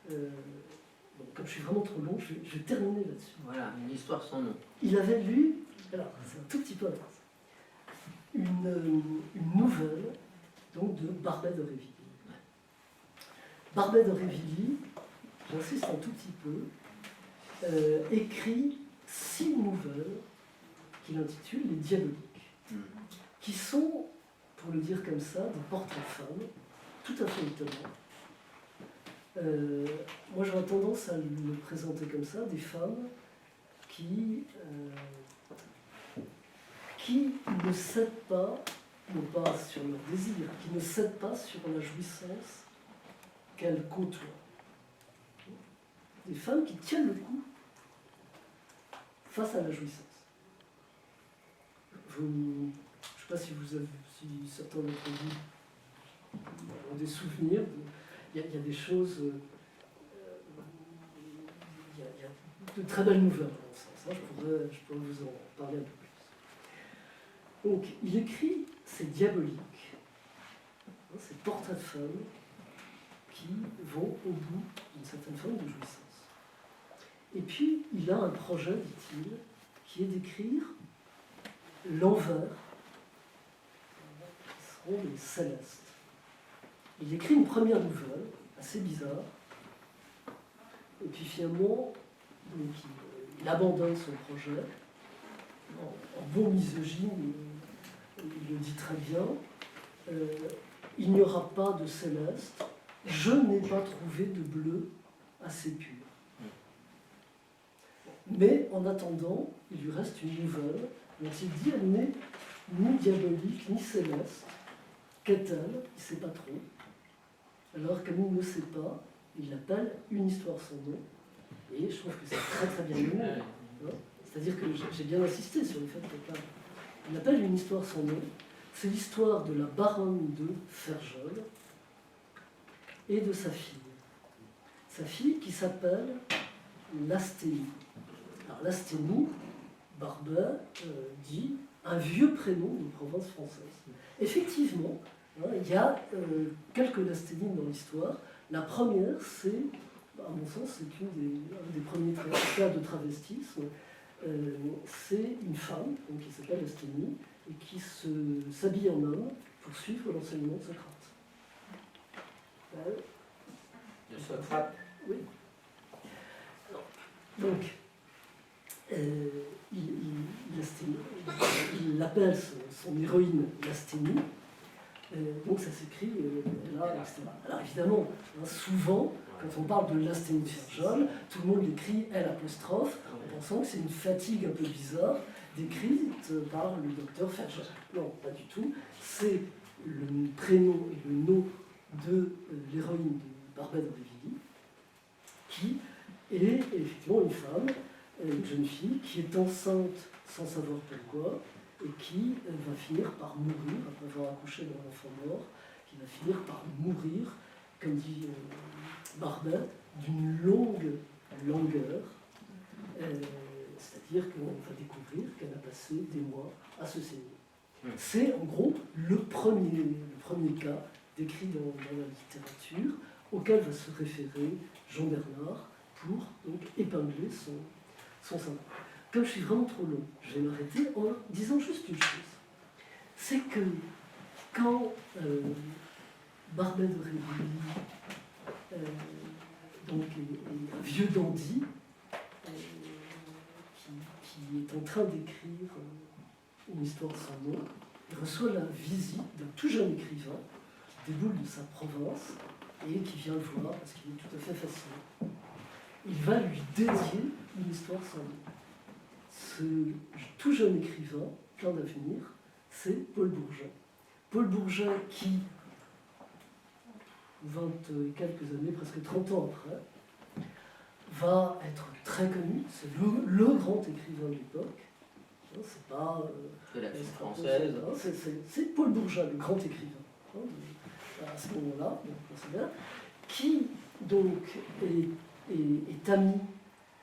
bon, comme je suis vraiment trop long, je vais terminer là-dessus. Voilà, une histoire sans nom. Il avait lu, alors c'est un tout petit peu une nouvelle donc, de Barbet de Révilly. Barbet de Révilly, j'insiste un tout petit peu, écrit 6 nouvelles qu'il intitule Les Diaboliques, qui sont, pour le dire comme ça, des portraits de femmes, tout à fait étonnants. Moi, j'aurais tendance à le présenter comme ça, des femmes qui ne cèdent pas, non pas sur leur désir, qui ne cèdent pas sur la jouissance qu'elles côtoient. Des femmes qui tiennent le coup face à la jouissance. Je ne sais pas si certains d'entre vous ont des souvenirs. Il y a des choses. Il y a de très belles nouvelles dans ce sens. Je pourrais vous en parler un peu plus. Donc, il écrit ces diaboliques, ces portraits de femmes qui vont au bout d'une certaine forme de jouissance. Et puis, il a un projet, dit-il, qui est d'écrire l'envers, qui seront les célestes. Il écrit une première nouvelle, assez bizarre, et puis finalement, donc, il abandonne son projet, en bon misogyne, il le dit très bien, il n'y aura pas de céleste, je n'ai pas trouvé de bleu assez pur. Mais en attendant, il lui reste une nouvelle, dont il dit elle n'est ni diabolique, ni céleste. Qu'est-elle? Il ne sait pas trop. Alors, comme il ne sait pas, il l'appelle Une histoire sans nom. Et je trouve que c'est très très bien nommé. Hein, C'est-à-dire que j'ai bien insisté sur le fait qu'il appelle une histoire sans nom. C'est l'histoire de la baronne de Ferjol et de sa fille. Sa fille qui s'appelle Lasténie. Alors Lasténie, Barbet dit un vieux prénom de province française. Effectivement, hein, il y a quelques Lasténies dans l'histoire. La première, c'est, à mon sens, c'est un des premiers cas de travestisme. C'est une femme donc, qui s'appelle Lasténie et qui s'habille en homme pour suivre l'enseignement de Socrate. De Socrate. Oui. Alors, donc, il appelle son héroïne Lasténie. Donc ça s'écrit là, etc. Alors évidemment, hein, souvent, quand on parle de Lasténie de Ferjol, tout le monde l'écrit L', en pensant que c'est une fatigue un peu bizarre décrite par le docteur Ferjol. Non, pas du tout. C'est le prénom et le nom de l'héroïne de Barbet d'Aurevilly, qui est effectivement une femme, une jeune fille, qui est enceinte sans savoir pourquoi, et qui va finir par mourir, après avoir accouché d'un enfant mort, qui va finir par mourir, comme dit Barbet, d'une longue langueur, c'est-à-dire qu'on va découvrir qu'elle a passé des mois à se saigner. C'est en gros le premier cas décrit dans la littérature auquel va se référer Jean Bernard pour donc, épingler son syndrome. Comme je suis vraiment trop long, je vais m'arrêter en disant juste une chose. C'est que quand Barbet d'Aurevilly donc est un vieux dandy qui est en train d'écrire une histoire sans nom, il reçoit la visite d'un tout jeune écrivain qui déboule de sa province et qui vient le voir parce qu'il est tout à fait fascinant. Il va lui dédier une histoire sans nom. Ce tout jeune écrivain, plein d'avenir, c'est Paul Bourget. Paul Bourget qui, 20 et quelques années, presque 30 ans après, va être très connu. C'est le grand écrivain de l'époque. C'est pas... de la fiction française. C'est Paul Bourget, le grand écrivain, à ce moment-là, qui donc est ami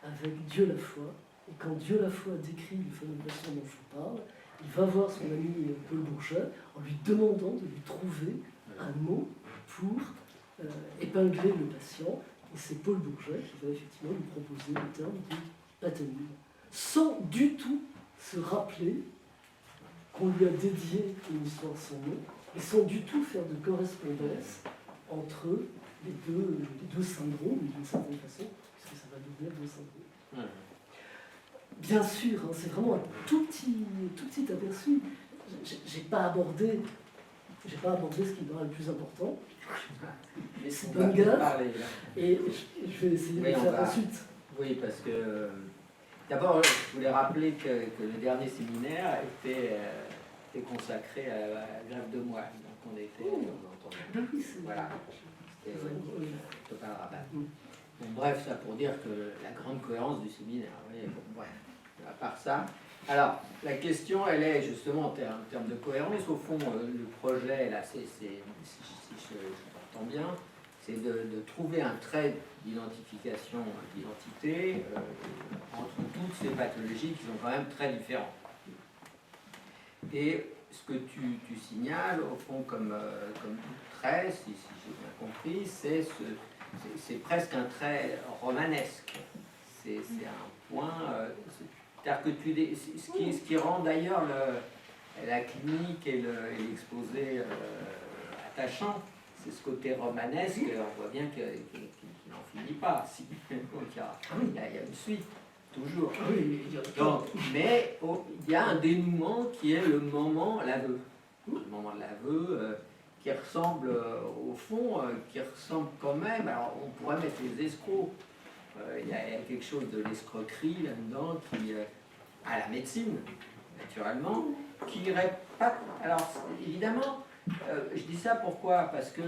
avec Dieu la foi. Et quand Dieu la foi décrit le fameux patient dont je vous parle, il va voir son ami Paul Bourget en lui demandant de lui trouver un mot pour épingler le patient. Et c'est Paul Bourget qui va effectivement lui proposer le terme de pathonyme, sans du tout se rappeler qu'on lui a dédié une histoire sans nom, et sans du tout faire de correspondance entre les deux syndromes, d'une certaine façon, puisque ça va devenir deux syndromes. Bien sûr, hein, c'est vraiment un tout petit aperçu. J'ai pas abordé ce qui me paraît le plus important. C'est Bungard. Et je vais essayer de le faire ensuite. Oui, parce que d'abord, je voulais rappeler que le dernier séminaire était consacré à la grève de moelle. Donc on était. Voilà. C'était Topal-Rabat. Bon, bref, ça pour dire que la grande cohérence du séminaire. Oui, bon, bref, à part ça. Alors, la question, elle est justement en termes de cohérence. Au fond, le projet, là, si je l'entends bien, c'est de trouver un trait d'identification, d'identité entre toutes ces pathologies qui sont quand même très différentes. Et ce que tu signales, au fond, comme trait, si j'ai bien compris, c'est presque un trait romanesque. C'est un point... c'est-à-dire que ce qui rend d'ailleurs la clinique et l'exposé attachant, c'est ce côté romanesque. On voit bien qu'il n'en finit pas. Donc il y a une suite, toujours. Donc, mais il y a un dénouement qui est le moment, l'aveu. Le moment de l'aveu, qui ressemble au fond, qui ressemble quand même. Alors on pourrait mettre les escrocs. Il y a quelque chose de l'escroquerie là-dedans qui, à la médecine, naturellement, qui irait pas. Alors, évidemment, je dis ça pourquoi? Parce que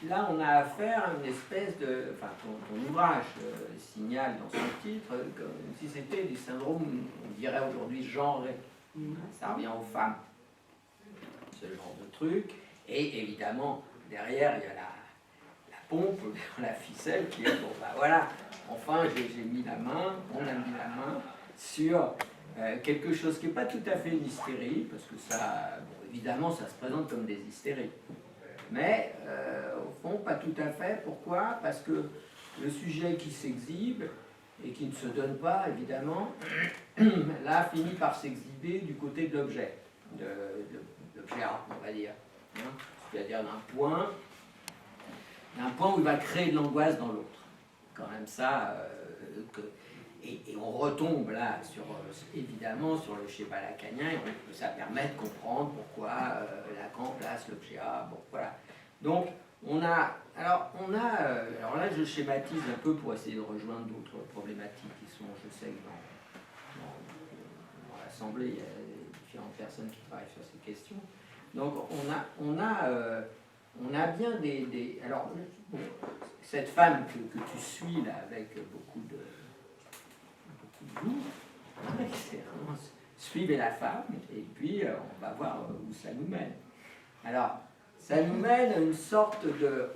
là, on a affaire à une espèce de... Enfin, ton ouvrage signale dans son titre comme si c'était des syndromes, on dirait aujourd'hui, genrés. Ça revient aux femmes. Ce genre de truc. Et évidemment, derrière, il y a la pompe, la ficelle qui est, bon, bah voilà, enfin, j'ai mis la main, on a mis la main sur quelque chose qui n'est pas tout à fait une hystérie, parce que ça, bon, évidemment, ça se présente comme des hystéries. Mais, au fond, pas tout à fait. Pourquoi? Parce que le sujet qui s'exhibe, et qui ne se donne pas, évidemment, là, finit par s'exhiber du côté de l'objet, de l'objet art, on va dire. Hein, c'est-à-dire d'un point où il va créer de l'angoisse dans l'autre. Quand même ça, et on retombe là, évidemment, sur le schéma lacanien, et ça permet de comprendre pourquoi Lacan place l'objet art. Bon, voilà. Donc, alors là, je schématise un peu pour essayer de rejoindre d'autres problématiques qui sont, je sais que dans l'Assemblée, il y a différentes personnes qui travaillent sur ces questions. Donc, on a bien des alors, bon, cette femme que tu suis là avec beaucoup de goût, c'est vraiment suivez la femme, et puis on va voir où ça nous mène. Alors, ça nous mène à une sorte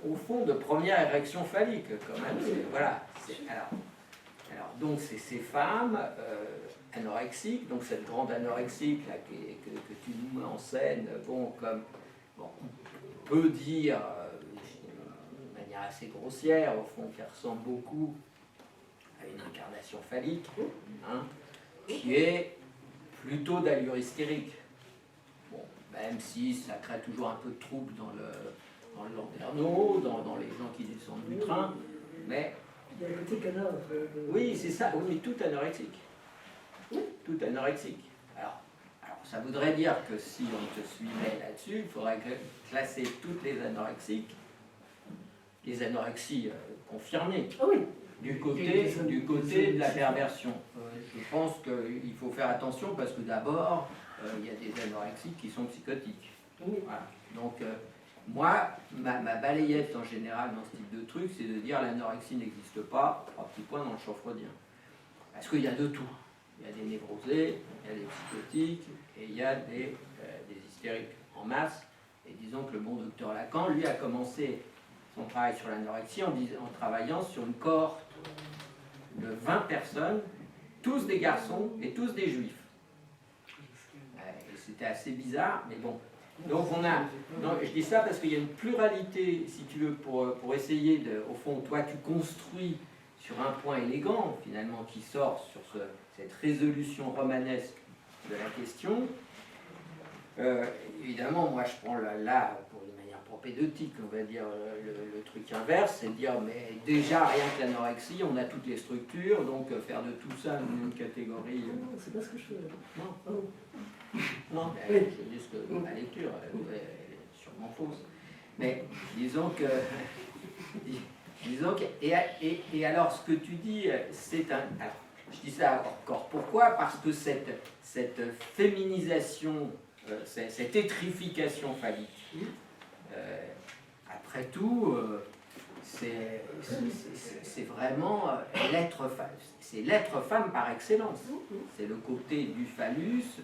au fond, de première érection phallique, quand même. Voilà. Alors, donc, c'est ces femmes anorexiques, donc cette grande anorexique là, que tu nous mets en scène, bon, comme, bon, on peut dire, de manière assez grossière, au fond, qui ressemble beaucoup à une incarnation phallique, hein, qui est plutôt d'allure hystérique. Bon, même si ça crée toujours un peu de trouble dans le landerneau, dans les gens qui descendent du train, mais... Il y a le côté cadavre. Oui, c'est ça, oui, tout anorexique. Tout anorexique. Alors, ça voudrait dire que si on te suivait là-dessus, il faudrait classer toutes les anorexiques, les anorexies confirmées, ah oui. du côté de la perversion. Je pense qu'il faut faire attention parce que d'abord, il y a des anorexiques qui sont psychotiques. Oui. Voilà. Donc, moi, ma balayette en général dans ce type de truc, c'est de dire l'anorexie n'existe pas, 3 petits points dans le champ freudien. Parce qu'il y a de tout. Il y a des névrosés, il y a des psychotiques, et il y a des hystériques en masse. Et disons que le bon docteur Lacan, lui, a commencé son travail sur l'anorexie en travaillant sur une cohorte de 20 personnes, tous des garçons et tous des juifs. Et c'était assez bizarre, mais bon. Donc je dis ça parce qu'il y a une pluralité, si tu veux, pour essayer de, au fond, toi tu construis sur un point élégant, finalement, qui sort sur cette résolution romanesque de la question. Évidemment, moi je prends là, pour une manière propédeutique, on va dire, le truc inverse, c'est de dire, mais déjà, rien que l'anorexie, on a toutes les structures, donc faire de tout ça une catégorie... Non, c'est pas ce que je fais. Non. Oh. Non, oui. c'est juste que ma lecture, elle est sûrement fausse. Mais disons que... Et alors, ce que tu dis, c'est un... Alors, je dis ça encore. Pourquoi? Parce que cette féminisation, cette étrification phallique, après tout, c'est vraiment l'être femme par excellence. C'est le côté du phallus,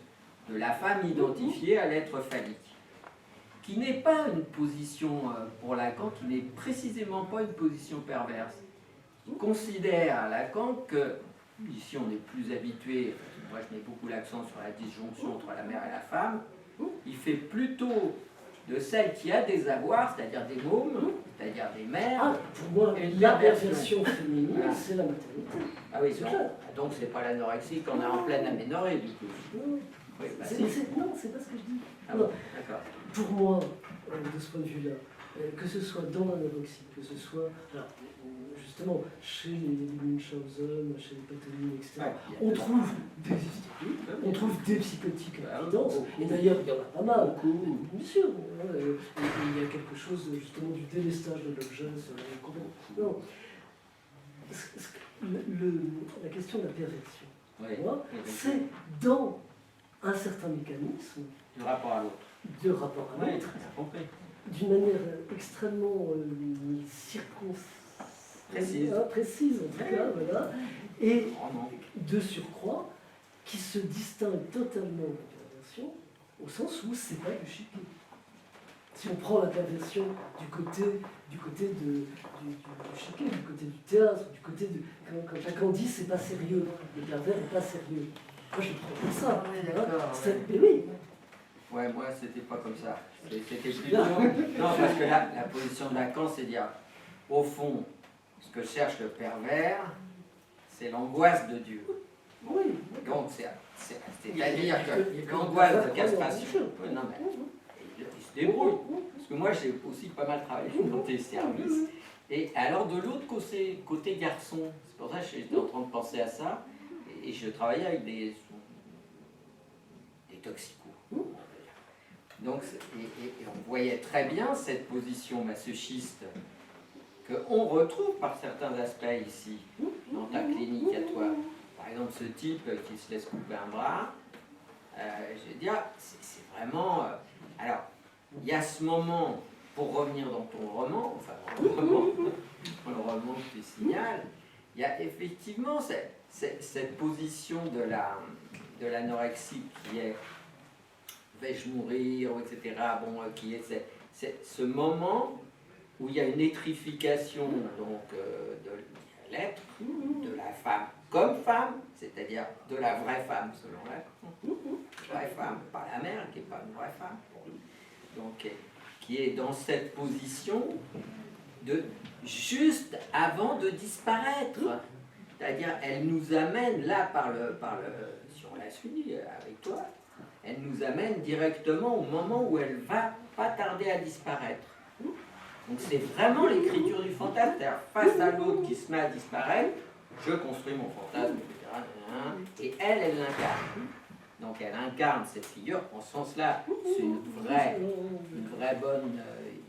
de la femme identifiée à l'être phallique, qui n'est pas une position, pour Lacan, qui n'est précisément pas une position perverse. Il considère, Lacan, que, ici on est plus habitué, moi je mets beaucoup l'accent sur la disjonction entre la mère et la femme, il fait plutôt de celle qui a des avoirs, c'est-à-dire des mômes, c'est-à-dire des mères, pour moi, la perversion féminine, c'est la maternité. Ah oui, donc c'est pas l'anorexie qu'on a en pleine aménorrhée, du coup. Non, oui, bah non, c'est pas ce que je dis. Ah bon, d'accord. Pour moi, de ce point de vue-là, que ce soit dans l'anorexie, que ce soit, alors, justement, chez les Munchausen, chez les pathologies, etc., ouais, on trouve des hystériques, on trouve des psychotiques à évidence, et d'ailleurs, il y en a pas mal, bien sûr. Il y a quelque chose, justement, du délestage de l'objet. Non. La question de la perversion, ouais, moi, c'est dans un certain mécanisme du rapport à l'autre. De rapport à l'autre. d'une manière extrêmement précise, en tout cas, voilà, et de surcroît, qui se distingue totalement de la perversion, au sens où c'est pas du chiquet. Si on prend la perversion du côté du chiquet, du côté du théâtre, du côté de... Quand Lacan dit c'est pas sérieux, le pervers n'est pas sérieux. Moi je le prends comme ça. Mais oui. Ouais, moi c'était pas comme ça. C'était plutôt... Non, parce que la position de Lacan, c'est dire, au fond, ce que cherche le pervers, c'est l'angoisse de Dieu. Oui. Donc c'est-à-dire que l'angoisse de castration... Non, mais il se débrouille. Parce que moi j'ai aussi pas mal travaillé dans tes services. Et alors de l'autre côté garçon, c'est pour ça que j'étais en train de penser à ça, et je travaillais avec des toxicos. Donc, et on voyait très bien cette position masochiste qu'on retrouve par certains aspects ici, dans ta clinique à toi. Par exemple, ce type qui se laisse couper un bras, je veux dire, c'est vraiment... alors, il y a ce moment, pour revenir dans ton roman, enfin dans le roman que tu signales, il y a effectivement cette position de l'anorexie qui est vais-je mourir, etc. Bon, qui est ce moment où il y a une étrification donc, de l'être, de la femme comme femme, c'est-à-dire de la vraie femme selon elle, vraie femme, pas la mère qui n'est pas une vraie femme, donc qui est dans cette position de juste avant de disparaître, c'est-à-dire elle nous amène là si on la suit avec toi, elle nous amène directement au moment où elle va pas tarder à disparaître. Donc c'est vraiment l'écriture du fantasme, c'est-à-dire face à l'autre qui se met à disparaître, je construis mon fantasme, etc. Et elle l'incarne. Donc elle incarne cette figure, en ce sens-là, c'est une vraie bonne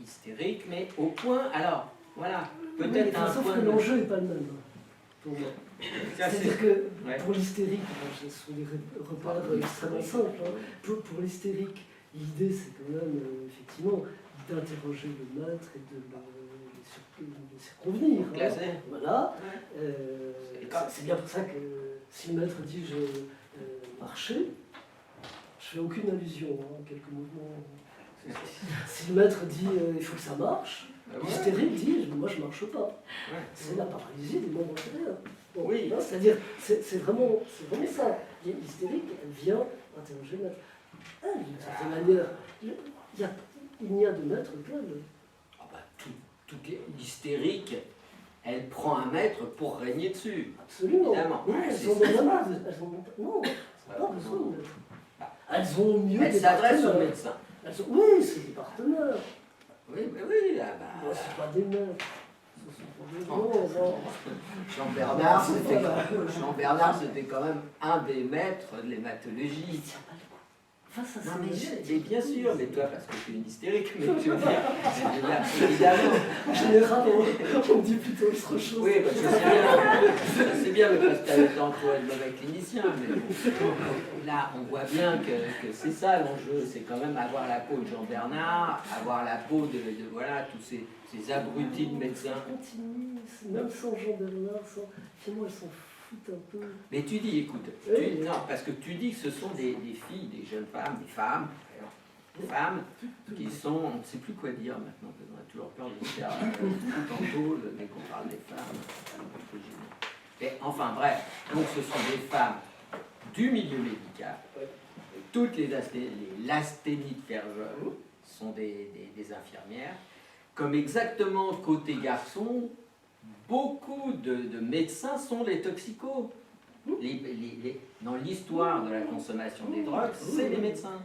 hystérique, mais au point, alors, voilà, peut-être un sauf point que de... l'enjeu n'est pas le même. C'est-à-dire que pour l'hystérique, ce sont des repères extrêmement simples. Pour l'hystérique, l'idée c'est quand même effectivement d'interroger le maître et de le circonvenir. Voilà. C'est bien pour ça que si le maître dit je marcher, je fais aucune allusion, quelques mouvements. Si le maître dit il faut que ça marche, l'hystérique dit moi je marche pas. C'est la paralysie des membres antérieurs. Bon, oui. C'est-à-dire, c'est vraiment ça. L'hystérique, elle vient interroger le maître. Elle, d'une certaine manière, il n'y a de maître qu'elle. Ah bah, l'hystérique, elle prend un maître pour régner dessus. Absolument. Évidemment. Oui, elles ont besoin de maître. Elles ont mieux elles s'adressent au médecin. Oui, c'est des partenaires. Oui. C'est pas des maîtres. Jean-Bernard, c'était quand même un des maîtres de l'hématologie. Non, mais bien sûr, mais toi, parce que tu es une hystérique, mais je veux dire, évidemment. En général, on dit plutôt autre chose. Oui, parce que c'est bien, mais parce que tu as été entouré de mauvais cliniciens. Mais là, on voit bien que c'est ça l'enjeu, c'est quand même avoir la peau de Jean-Bernard, avoir la peau de voilà, tous ces abrutis de médecins. Continue, même sans Jean-Bernard, finalement, elles s'en foutent un peu. Mais tu dis, écoute, non, parce que tu dis que ce sont des filles, des jeunes femmes, des femmes qui sont, on ne sait plus quoi dire maintenant, parce qu'on a toujours peur de faire tantôt, dès qu'on parle des femmes. Et enfin bref, donc ce sont des femmes du milieu médical, toutes les lasthénies de Kerjold sont des infirmières, comme exactement côté garçon, beaucoup de médecins sont les toxicos. Dans l'histoire de la consommation des drogues, c'est les médecins.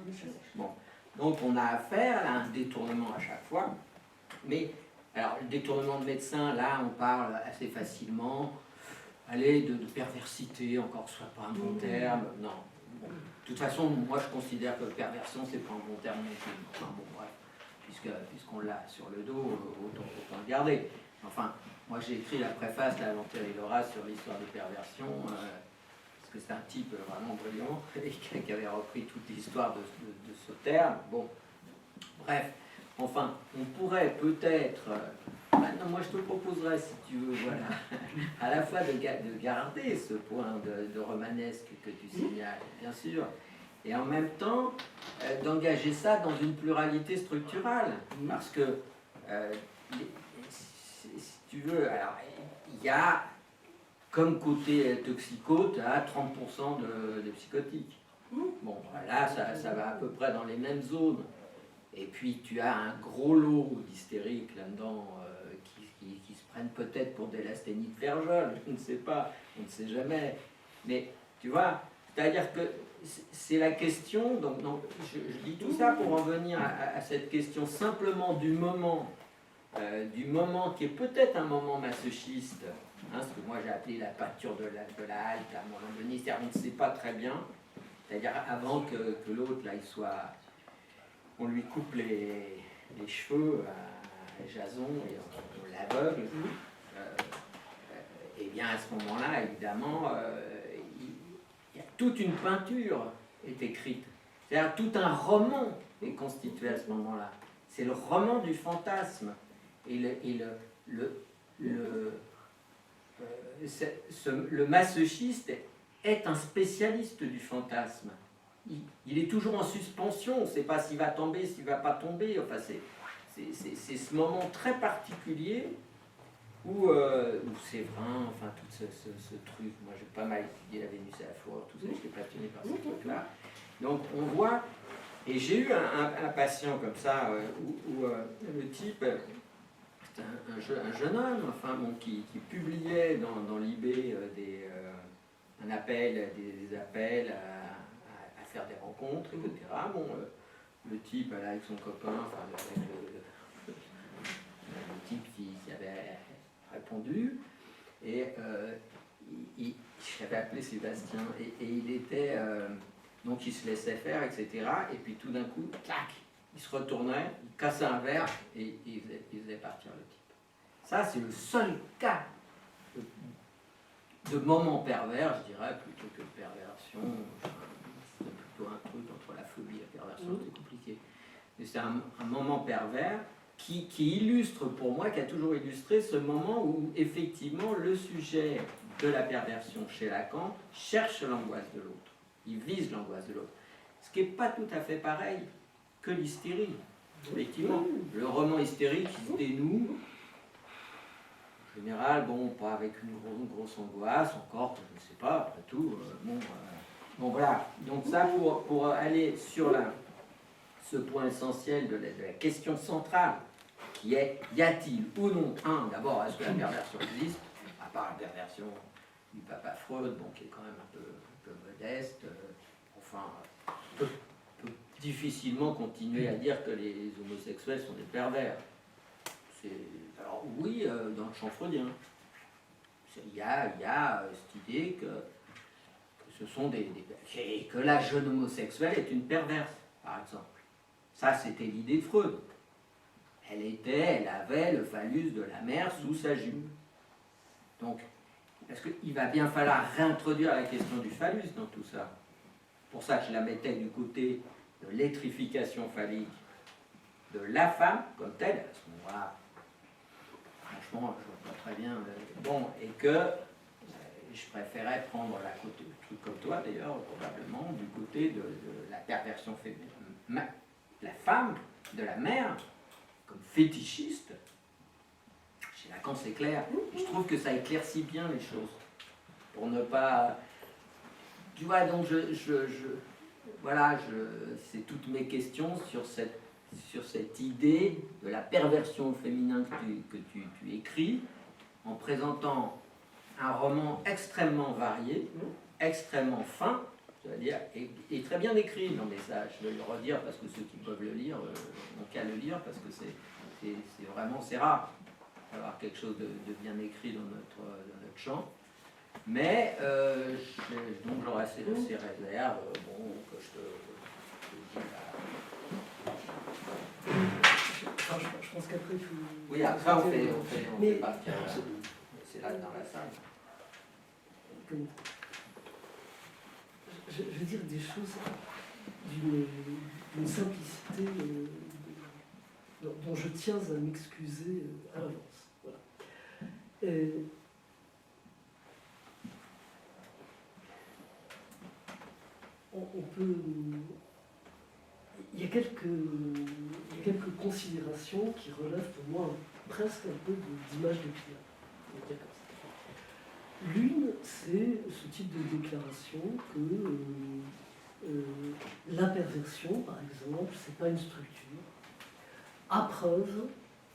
Bon. Donc on a affaire à un détournement à chaque fois. Mais, alors le détournement de médecins, là on parle assez facilement, de perversité, encore que ce soit pas un bon terme, non. Bon. De toute façon, moi je considère que perversion c'est pas un bon terme non plus. Enfin bon, bref, puisqu'on l'a sur le dos, autant le garder. Enfin, moi j'ai écrit la préface à l'Antérieur Laura sur l'histoire des perversions, parce que c'est un type vraiment brillant, qui avait repris toute l'histoire de ce terme. Bon, bref, Enfin, on pourrait peut-être... maintenant, moi, je te proposerais, si tu veux, voilà, à la fois de garder ce point de romanesque que tu signales, bien sûr, et en même temps, d'engager ça dans une pluralité structurale. Parce que, si tu veux, alors, il y a, comme côté toxico, tu as 30% de psychotiques. Bon, là, ça va à peu près dans les mêmes zones. Et puis, tu as un gros lot d'hystériques là-dedans qui se prennent peut-être pour des lasthénies de Ferjol, je ne sais pas, on ne sait jamais. Mais, tu vois, c'est-à-dire que c'est la question, donc je dis tout ça pour en venir à cette question simplement du moment qui est peut-être un moment masochiste, hein, ce que moi j'ai appelé la peinture de la halte à un moment donné, c'est-à-dire on ne sait pas très bien, c'est-à-dire avant que l'autre là il soit, on lui coupe les cheveux à Jason et on l'aveugle, et bien à ce moment-là évidemment il y a toute une peinture est écrite, c'est-à-dire tout un roman est constitué à ce moment-là, c'est le roman du fantasme. Et le masochiste est un spécialiste du fantasme. Il est toujours en suspension, on ne sait pas s'il va tomber, s'il ne va pas tomber. Enfin, c'est ce moment très particulier où Séverin, enfin tout ce truc, moi j'ai pas mal étudié la Vénus et la Flore, tout ça, j'étais passionné par ces trucs-là. Donc on voit, et j'ai eu un patient comme ça, où le type... un jeune homme, enfin, bon, qui publiait dans l'IB des appels à faire des rencontres, etc. Bon, le type, là, avec son copain, enfin, avec le type qui avait répondu, et j'avais appelé Sébastien, et il était, donc il se laissait faire, etc. Et puis tout d'un coup, clac, il se retournait, il cassait un verre et il faisait partir le type. Ça, c'est le seul cas de moment pervers, je dirais, plutôt que de perversion. C'est plutôt un truc entre la phobie et la perversion, c'est compliqué. Mais c'est un moment pervers qui illustre pour moi, qui a toujours illustré ce moment où effectivement le sujet de la perversion chez Lacan cherche l'angoisse de l'autre. Il vise l'angoisse de l'autre. Ce qui n'est pas tout à fait pareil que l'hystérie. Effectivement, le roman hystérique qui se dénoue, en général, bon, pas avec une grosse angoisse, encore, je ne sais pas, après tout, bon, voilà. Donc ça, pour aller sur ce point essentiel de la question centrale, qui est, y a-t-il ou non, d'abord, est-ce que la perversion existe, à part la perversion du papa Freud, bon, qui est quand même un peu modeste, enfin, peut difficilement continuer à dire que les homosexuels sont des pervers. Alors oui, dans le champ freudien, il y a cette idée que ce sont et que la jeune homosexuelle est une perverse, par exemple. Ça, c'était l'idée de Freud. Elle avait le phallus de la mère sous sa jupe. Donc, parce qu'il va bien falloir réintroduire la question du phallus dans tout ça. C'est pour ça que je la mettais du côté de l'étrification phallique de la femme comme telle, à ce moment-là, franchement, je vois pas très bien. Bon, et que je préférais prendre le truc comme toi, d'ailleurs, probablement, du côté de la perversion féminine. La femme, de la mère, comme fétichiste, chez Lacan, c'est clair. Je trouve que ça éclaircit bien les choses. Pour ne pas... Tu vois, donc voilà, c'est toutes mes questions sur cette idée de la perversion au féminin que tu écris, en présentant un roman extrêmement varié, extrêmement fin, c'est-à-dire, et très bien écrit. Non mais ça, je vais le redire parce que ceux qui peuvent le lire n'ont qu'à le lire, parce que c'est rare d'avoir quelque chose de bien écrit dans notre champ. Mais donc j'aurai ces réserves, bon, que je te dis là. Je pense qu'après il faut... Oui, après on fait partir, c'est là dans la salle. Je vais dire des choses d'une simplicité dont je tiens à m'excuser à l'avance. Voilà. Et on peut... Il y a quelques considérations qui relèvent pour moi presque un peu d'image de client. On va dire comme ça. L'une, c'est ce type de déclaration que la perversion, par exemple, c'est pas une structure, à preuve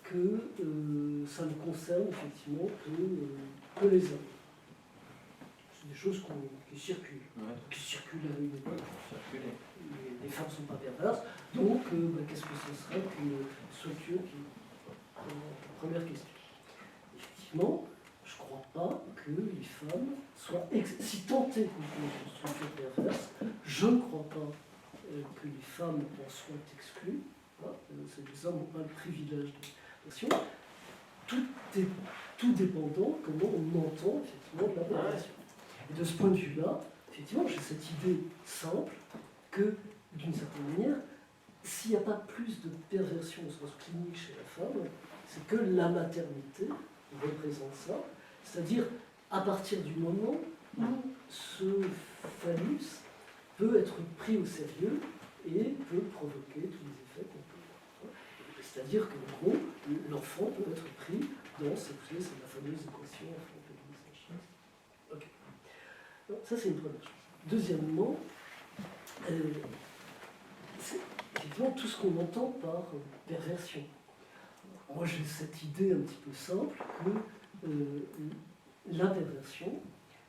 que ça ne concerne effectivement que les hommes. C'est des choses qui circulent, qui circulent à une époque. Les femmes ne sont pas perverses, donc qu'est-ce que ce serait qu'une structure qui... Première question. Effectivement, je ne crois pas que les femmes soient... Si tant est qu'on pense une structure perverse, je ne crois pas que les femmes en soient exclues. Voilà. Les hommes n'ont pas le privilège de perversion. Tout dépendant comment on entend effectivement de la perversion. Et de ce point de vue-là, effectivement, j'ai cette idée simple que, d'une certaine manière, s'il n'y a pas plus de perversion au sens clinique chez la femme, c'est que la maternité représente ça, c'est-à-dire à partir du moment où ce phallus peut être pris au sérieux et peut provoquer tous les effets qu'on peut. C'est-à-dire qu'en gros, l'enfant peut être pris dans c'est la fameuse équation enfant pénis. Ok. Donc, ça, c'est une première chose. Deuxièmement, c'est effectivement tout ce qu'on entend par perversion. Moi, j'ai cette idée un petit peu simple que la perversion,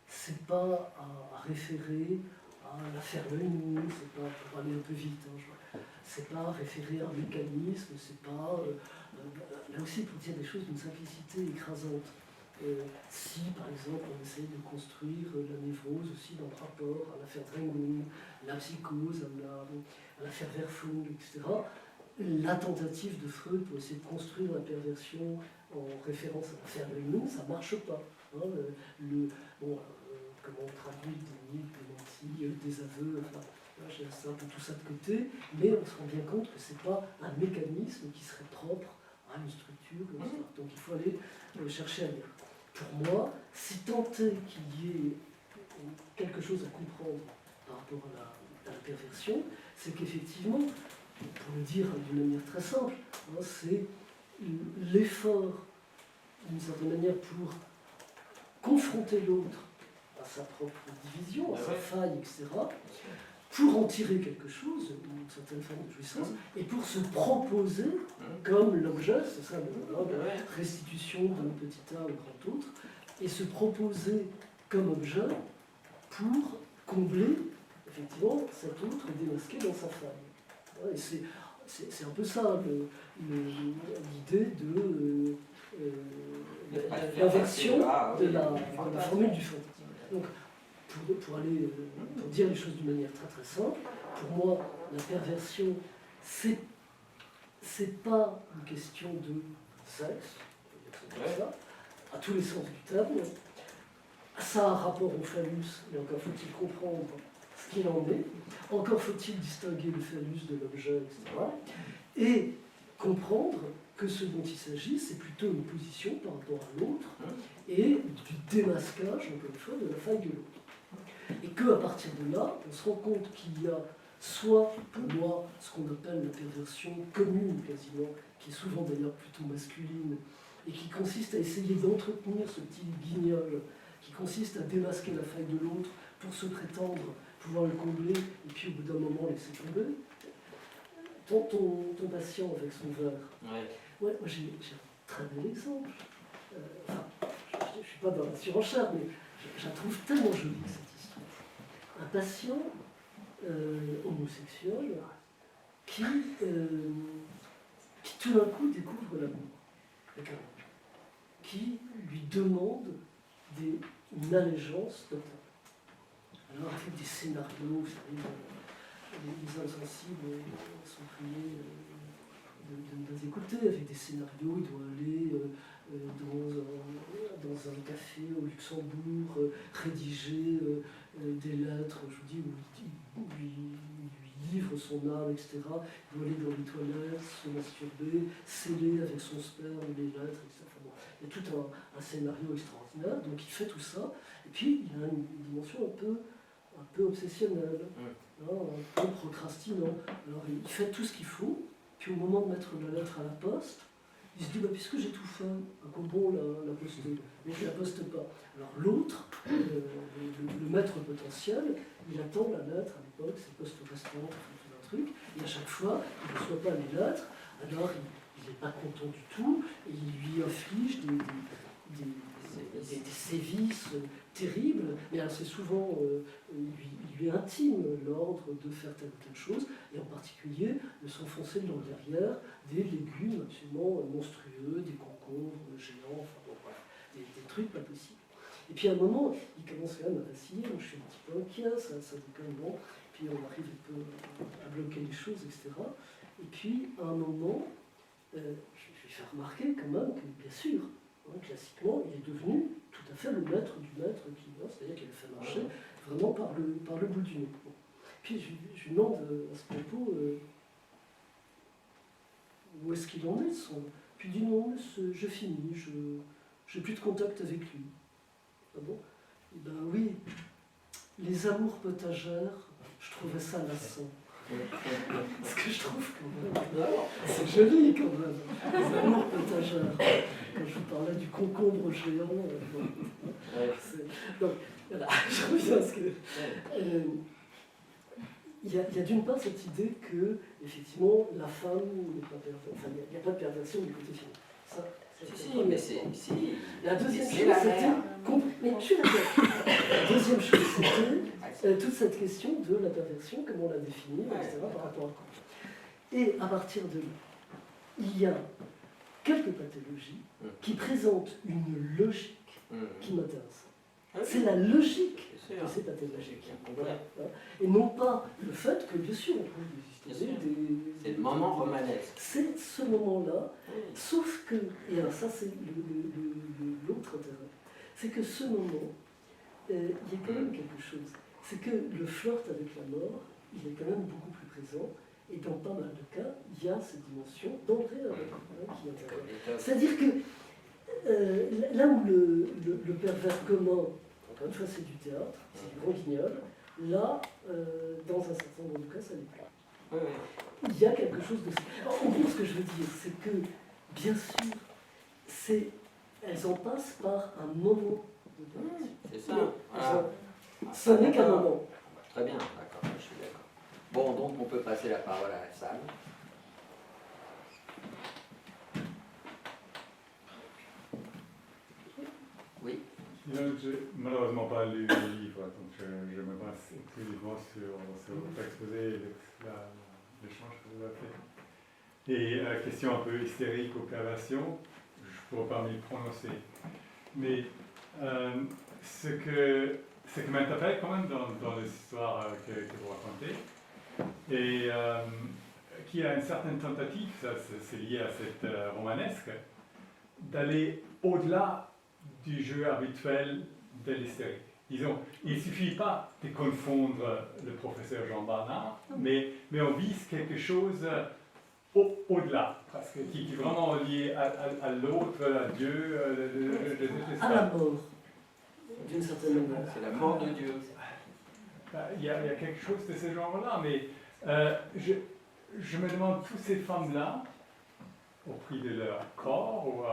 c'est pas à référer à l'affaire Leuning, c'est pas, pour aller un peu vite, c'est pas référer à un mécanisme, c'est pas, là aussi, pour dire des choses d'une simplicité écrasante. Si, par exemple, on essaie de construire la névrose aussi dans le rapport à l'affaire Drengung, la psychose, à l'affaire Verfung, etc., la tentative de Freud pour essayer de construire la perversion en référence à l'affaire Leuning, ça ne marche pas. Hein, comment on traduit des mythes, des mentirs, des aveux, enfin, là, j'ai un peu tout ça de côté, mais on se rend bien compte que ce n'est pas un mécanisme qui serait propre à une structure comme ça. Donc il faut aller chercher ailleurs. Pour moi, si tant est qu'il y ait quelque chose à comprendre par rapport à la perversion, c'est qu'effectivement, pour le dire d'une manière très simple, hein, c'est l'effort, d'une certaine manière, pour confronter l'autre à sa propre division, à sa faille, etc., pour en tirer quelque chose, une certaine forme de jouissance, et pour se proposer comme l'objet, c'est ça, la restitution d'un petit A au grand autre, et se proposer comme objet pour combler, effectivement, cet autre démasqué dans sa faille. Et c'est un peu ça, l'idée de l'inversion de la formule du fantasme. Donc, pour dire les choses d'une manière très très simple, pour moi, la perversion, c'est pas une question de sexe, ça, à tous les sens du terme. Ça a un rapport au phallus, mais encore faut-il comprendre ce qu'il en est. Encore faut-il distinguer le phallus de l'objet, etc. Et comprendre que ce dont il s'agit, c'est plutôt une position par rapport à l'autre et du démasquage, encore une fois, de la faille de l'autre. Et qu'à partir de là, on se rend compte qu'il y a soit, pour moi, ce qu'on appelle la perversion commune quasiment, qui est souvent d'ailleurs plutôt masculine, et qui consiste à essayer d'entretenir ce petit guignol, qui consiste à démasquer la faille de l'autre pour se prétendre pouvoir le combler, et puis au bout d'un moment laisser tomber. Ton patient avec son verre, ouais, moi j'ai un très bel exemple. Enfin, je ne suis pas dans la surenchère, mais je la trouve tellement jolie cette histoire. Un patient homosexuel qui tout d'un coup découvre l'amour avec un homme, qui lui demande une allégeance totale. Alors avec des scénarios, vous savez, les insensibles sont priés de les écouter, avec des scénarios, il doit aller dans un café au Luxembourg, rédiger des lettres, je vous dis, où lui livre son âme, etc. Il doit aller dans les toilettes, se masturber, sceller avec son sperme les lettres, etc. Enfin, bon, il y a tout un scénario extraordinaire, donc il fait tout ça, et puis il a une dimension un peu obsessionnelle, hein, un peu procrastinant. Alors il fait tout ce qu'il faut, puis au moment de mettre la lettre à la poste, il se dit, bah, puisque j'ai tout fait, à quoi bon la poster? Mais je ne la poste pas. Alors l'autre, le maître potentiel, il attend la lettre, à l'époque, c'est poste au restaurant, tout un truc, et à chaque fois, il ne reçoit pas les lettres, alors il n'est pas content du tout, et il lui inflige des sévices terribles, mais assez souvent, il lui intime l'ordre de faire telle ou telle chose, et en particulier de s'enfoncer dans le derrière des légumes absolument monstrueux, des concombres géants, enfin bon, voilà, des trucs pas possibles. Et puis à un moment, il commence quand même à vaciller, moi je suis un petit peu inquiet, ça déconne, bon, puis on arrive un peu à bloquer les choses, etc. Et puis à un moment, je vais faire remarquer quand même que, bien sûr, classiquement, il est devenu tout à fait le maître du maître qui vient, c'est-à-dire qu'il le fait marcher vraiment par le bout du nez. Bon. Puis je lui demande à ce propos où est-ce qu'il en est. Puis il dit non, je finis, je n'ai plus de contact avec lui. Ah bon? Eh bien oui, les amours potagères, je trouvais ça lassant. Ce que je trouve quand même, c'est joli quand même, les amours potagères. Quand je vous parlais du concombre géant, donc voilà, je reviens à ce que... Il y a d'une part cette idée que, effectivement, la femme n'est pas perverse, enfin, il n'y a pas de perversion du côté féminin. Ça, si, mais c'est... Si. La deuxième chose, c'était... Mais je suis d'accord. La deuxième chose, c'était toute cette question de la perversion, comment on la définit, etc., par rapport à quoi. Et à partir de là, il y a quelques pathologies qui présentent une logique qui m'intéresse. C'est la logique de ces pathologies. Voilà. Et non pas le fait que, bien sûr, on trouve des histoires. C'est le moment romanesque. C'est ce moment-là, sauf que, et alors ça c'est l'autre intérêt, c'est que ce moment, il y a quand même quelque chose. C'est que le flirt avec la mort, il est quand même beaucoup plus présent. Et dans pas mal de cas, il y a cette dimension d'entrer avec qui intervient. C'est-à-dire que là où le pervers commun, encore une fois, c'est du théâtre, c'est du grand guignol, là, dans un certain nombre de cas, ça n'est plus. Il y a quelque chose de... En gros, ce que je veux dire, c'est que, bien sûr, elles en passent par un moment de perversion. C'est ça. Ça n'est qu'un moment. Très bien, d'accord, je suis d'accord. Bon, donc on peut passer la parole à la salle. Oui. Je n'ai malheureusement pas lu le livre, donc je me base exclusivement sur votre exposé et l'échange que vous avez fait. Et question un peu hystérique ou perversion, je ne pourrais pas m'y prononcer. Mais ce que m'interpelle quand même dans l'histoire que vous racontez, et qui a une certaine tentative, ça c'est lié à cette romanesque, d'aller au-delà du jeu habituel de l'hystérique. Disons, il ne suffit pas de confondre le professeur Jean Barnard, mais on vise quelque chose au-delà, parce que qui est vraiment lié à l'autre, à Dieu, à la mort, d'une certaine manière. C'est la mort de Dieu. Il y a quelque chose de ce genre-là, mais je me demande, toutes ces femmes-là, au prix de leur corps, ou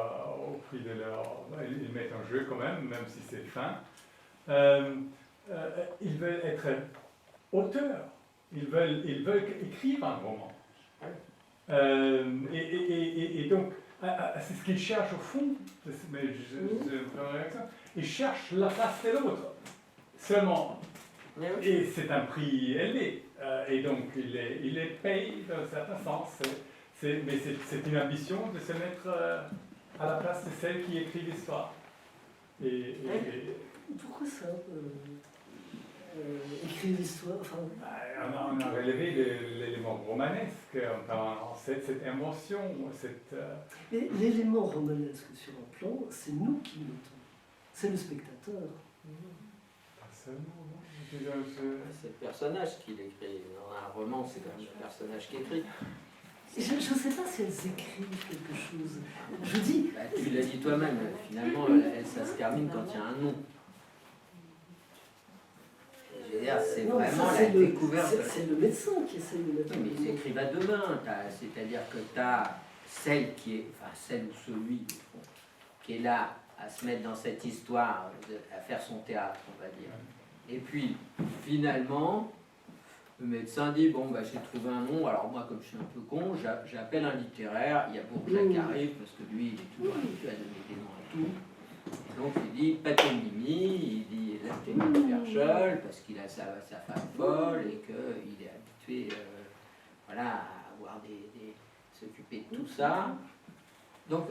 au prix de leur... Ils mettent en jeu quand même si c'est fin, ils veulent être auteurs, ils veulent écrire un roman. Et donc, c'est ce qu'ils cherchent au fond, mais ils cherchent la place de l'autre, seulement. Et c'est un prix élevé, et donc il est payé dans un certain sens. Mais c'est une ambition de se mettre à la place de celle qui écrit l'histoire. Pourquoi ça écrire l'histoire, enfin... On a relevé l'élément romanesque, cette invention, Et l'élément romanesque sur un plan, c'est nous qui le mettons. C'est le spectateur. seulement, non? C'est le personnage qui l'écrit. Dans un roman, c'est quand même le personnage qui écrit. Je ne sais pas si elles écrivent quelque chose. Je dis... Bah, tu l'as dit toi-même, finalement, ça se termine quand il y a un nom. Je veux dire, c'est non, vraiment ça, la découverte. C'est le médecin qui essaie de mettre... Oui, mais ils écrivent à deux mains. C'est-à-dire que tu as celle qui est, enfin celle ou celui au fond, qui est là à se mettre dans cette histoire, à faire son théâtre, on va dire. Et puis, finalement, le médecin dit, bon, bah, j'ai trouvé un nom, alors moi, comme je suis un peu con, j'appelle un littéraire, il y a Bourget qui arrive, parce que lui, il est toujours habitué à donner des noms à tout. Et donc, il dit, Patonimi, il dit, Lastémine Ferchol, parce qu'il a sa femme folle, et qu'il est habitué, voilà, à avoir s'occuper de tout ça. Donc,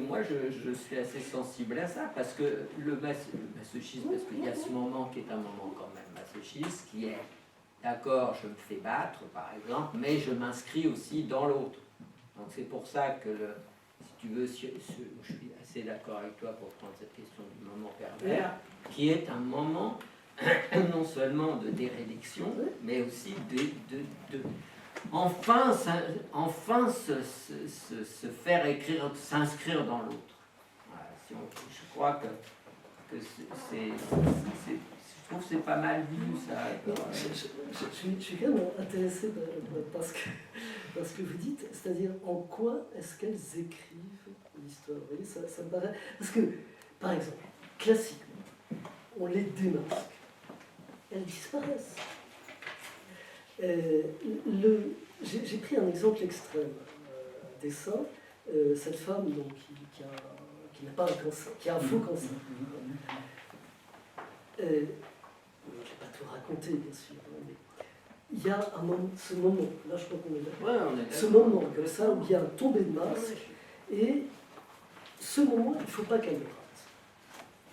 moi, je suis assez sensible à ça, parce que le masochisme, parce qu'il y a ce moment qui est un moment quand même masochiste, qui est, d'accord, je me fais battre, par exemple, mais je m'inscris aussi dans l'autre. Donc, c'est pour ça que, si tu veux, je suis assez d'accord avec toi pour prendre cette question du moment pervers, qui est un moment non seulement de déréliction, mais aussi de enfin se faire écrire, s'inscrire dans l'autre. Voilà, je crois que je trouve que c'est pas mal vu ça. Je suis quand même intéressé par ce que vous dites, c'est-à-dire en quoi est-ce qu'elles écrivent l'histoire. Vous voyez, ça me paraît... Parce que, par exemple, classiquement, on les démasque, elles disparaissent. J'ai pris un exemple extrême, un dessin, cette femme donc, qui n'a pas un cancer, qui a un faux cancer. Je ne vais pas tout raconter, bien sûr, mais il y a ce moment, là je crois qu'on est d'accord, ce moment comme ça où il y a un tombé de masque, et ce moment, il ne faut pas qu'elle le rate.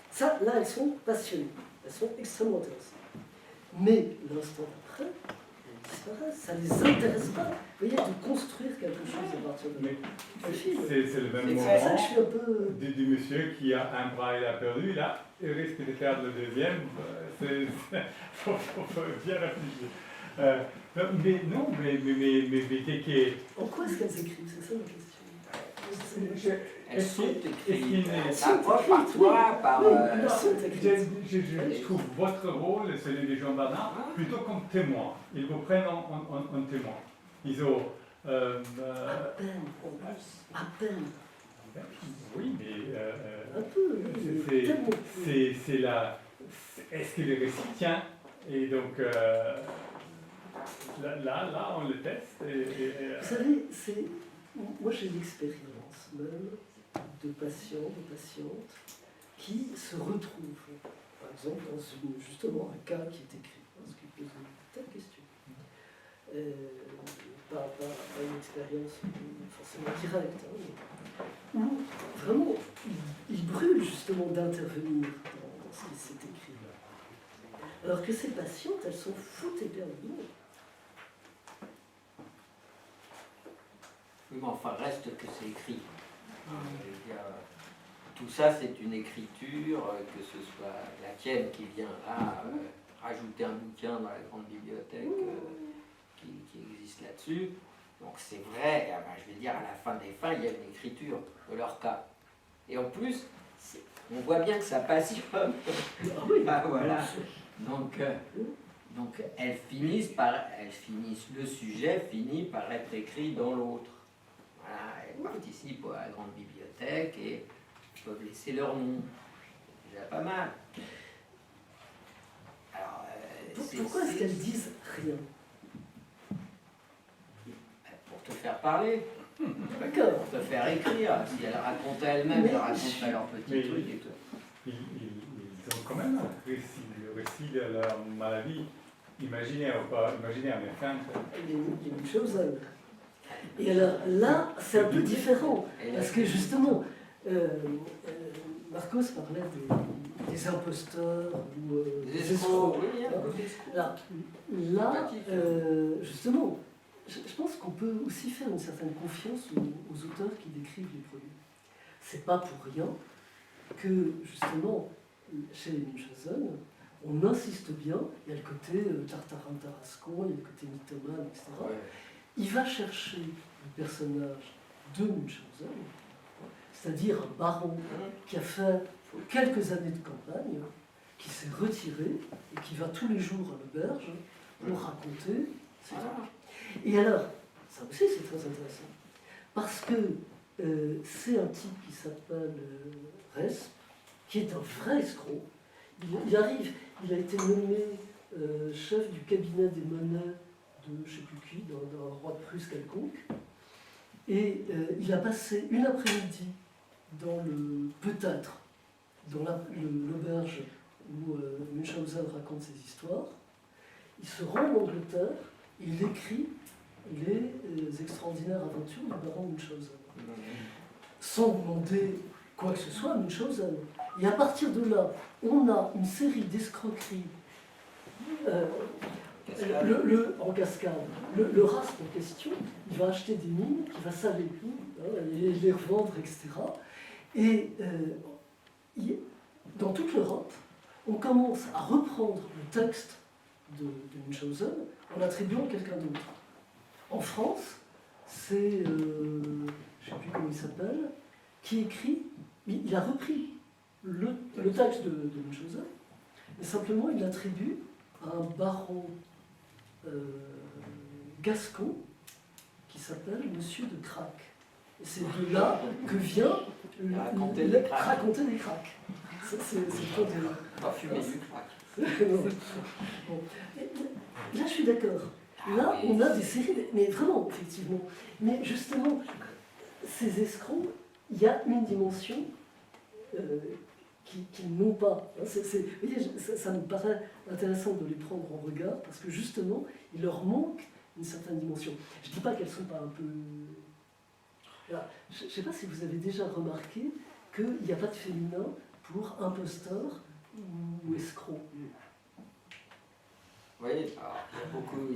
Ça, là, elles sont passionnées, elles sont extrêmement intéressantes. Mais l'instant d'après, ça ne les intéresse pas, vous voyez, de construire quelque chose à partir de là. C'est le même moment ça que je suis un peu... du monsieur qui a un bras, il a perdu, là, il risque de perdre le deuxième, il faut bien réfléchir. Mais non, mais dès que... En quoi est-ce qu'elles écrivent? C'est ça ma question. Elles sont écrites. Parfois par... Je trouve votre rôle, celui de Jean Bernard, plutôt comme témoin. Ils vous prennent en témoin. Ils ont... à peine, en plus. À peine. Oui, mais... un peu. C'est la... Est-ce que le récit tient? Et donc... Là, on le teste. Vous savez, moi j'ai l'expérience même de patients, de patientes qui se retrouvent, par exemple, dans justement un cas qui est écrit, parce qu'ils posent une telle question. Pas une expérience forcément directe, où vraiment ils brûlent justement d'intervenir dans ce qui s'est écrit. Alors que ces patientes, elles sont foutes éperdues. Oui, mais enfin, reste que c'est écrit. Je veux dire, tout ça, c'est une écriture, que ce soit la tienne qui vient là, rajouter un bouquin dans la grande bibliothèque qui existe là-dessus. Donc c'est vrai, je veux dire, à la fin des fins, il y a une écriture de leur cas. Et en plus, on voit bien que ça passionne. Voilà. Donc elles finissent, le sujet finit par être écrit dans l'autre. Voilà, elles participent à la grande bibliothèque et peuvent laisser leur nom. C'est déjà pas mal. Alors, pourquoi est-ce qu'elles disent rien? Pour te faire parler. D'accord. Pour te faire écrire. Si elles racontaient elles-mêmes, elles raconteraient leurs petits trucs et tout. Ils ont quand même un récit, le récit de leur maladie, imaginaire ou pas imaginaire, mais fin. Il y a une chose. Et alors là, c'est un peu différent, parce que justement, Marcos parlait des imposteurs ou des escrocs. Là, justement, je pense qu'on peut aussi faire une certaine confiance aux auteurs qui décrivent les produits. C'est pas pour rien que, justement, chez les Munchausen, on insiste bien, il y a le côté Tartarin de Tarascon, il y a le côté mythomane, etc. Ouais. Il va chercher le personnage de Munchausen, c'est-à-dire un baron qui a fait quelques années de campagne, qui s'est retiré et qui va tous les jours à l'auberge pour raconter ses trucs. Et alors, ça aussi c'est très intéressant, parce que c'est un type qui s'appelle Resp, qui est un vrai escroc. Il arrive, il a été nommé chef du cabinet des monnaies de je ne sais plus qui, d'un roi de Prusse quelconque, et il a passé une après-midi dans le peut-être dans l'auberge où Munchausen raconte ses histoires. Il se rend en Angleterre et il écrit les extraordinaires aventures du baron Munchausen, sans demander quoi que ce soit à Munchausen. Et à partir de là, on a une série d'escroqueries en cascade. Le Rasp en question, il va acheter des mines, il va saler et les revendre, etc. Et dans toute l'Europe, on commence à reprendre le texte de Munchausen en l'attribuant à quelqu'un d'autre. En France, c'est, je ne sais plus comment il s'appelle, qui écrit, il a repris le texte de Munchausen, mais simplement il l'attribue à un baron gascon qui s'appelle Monsieur de Crac. Et c'est de là que vient raconter des cracks. C'est pas de... Pas fumer du crack. Bon. Là, je suis d'accord. Là, on a des séries, mais vraiment, effectivement. Mais justement, ces escrocs, il y a une dimension qu'ils n'ont pas. Vous voyez, ça me paraît intéressant de les prendre en regard, parce que justement, il leur manque une certaine dimension. Je ne dis pas qu'elles ne sont pas un peu... Alors, je ne sais pas si vous avez déjà remarqué qu'il n'y a pas de féminin pour imposteur ou escroc. Oui, il y a beaucoup.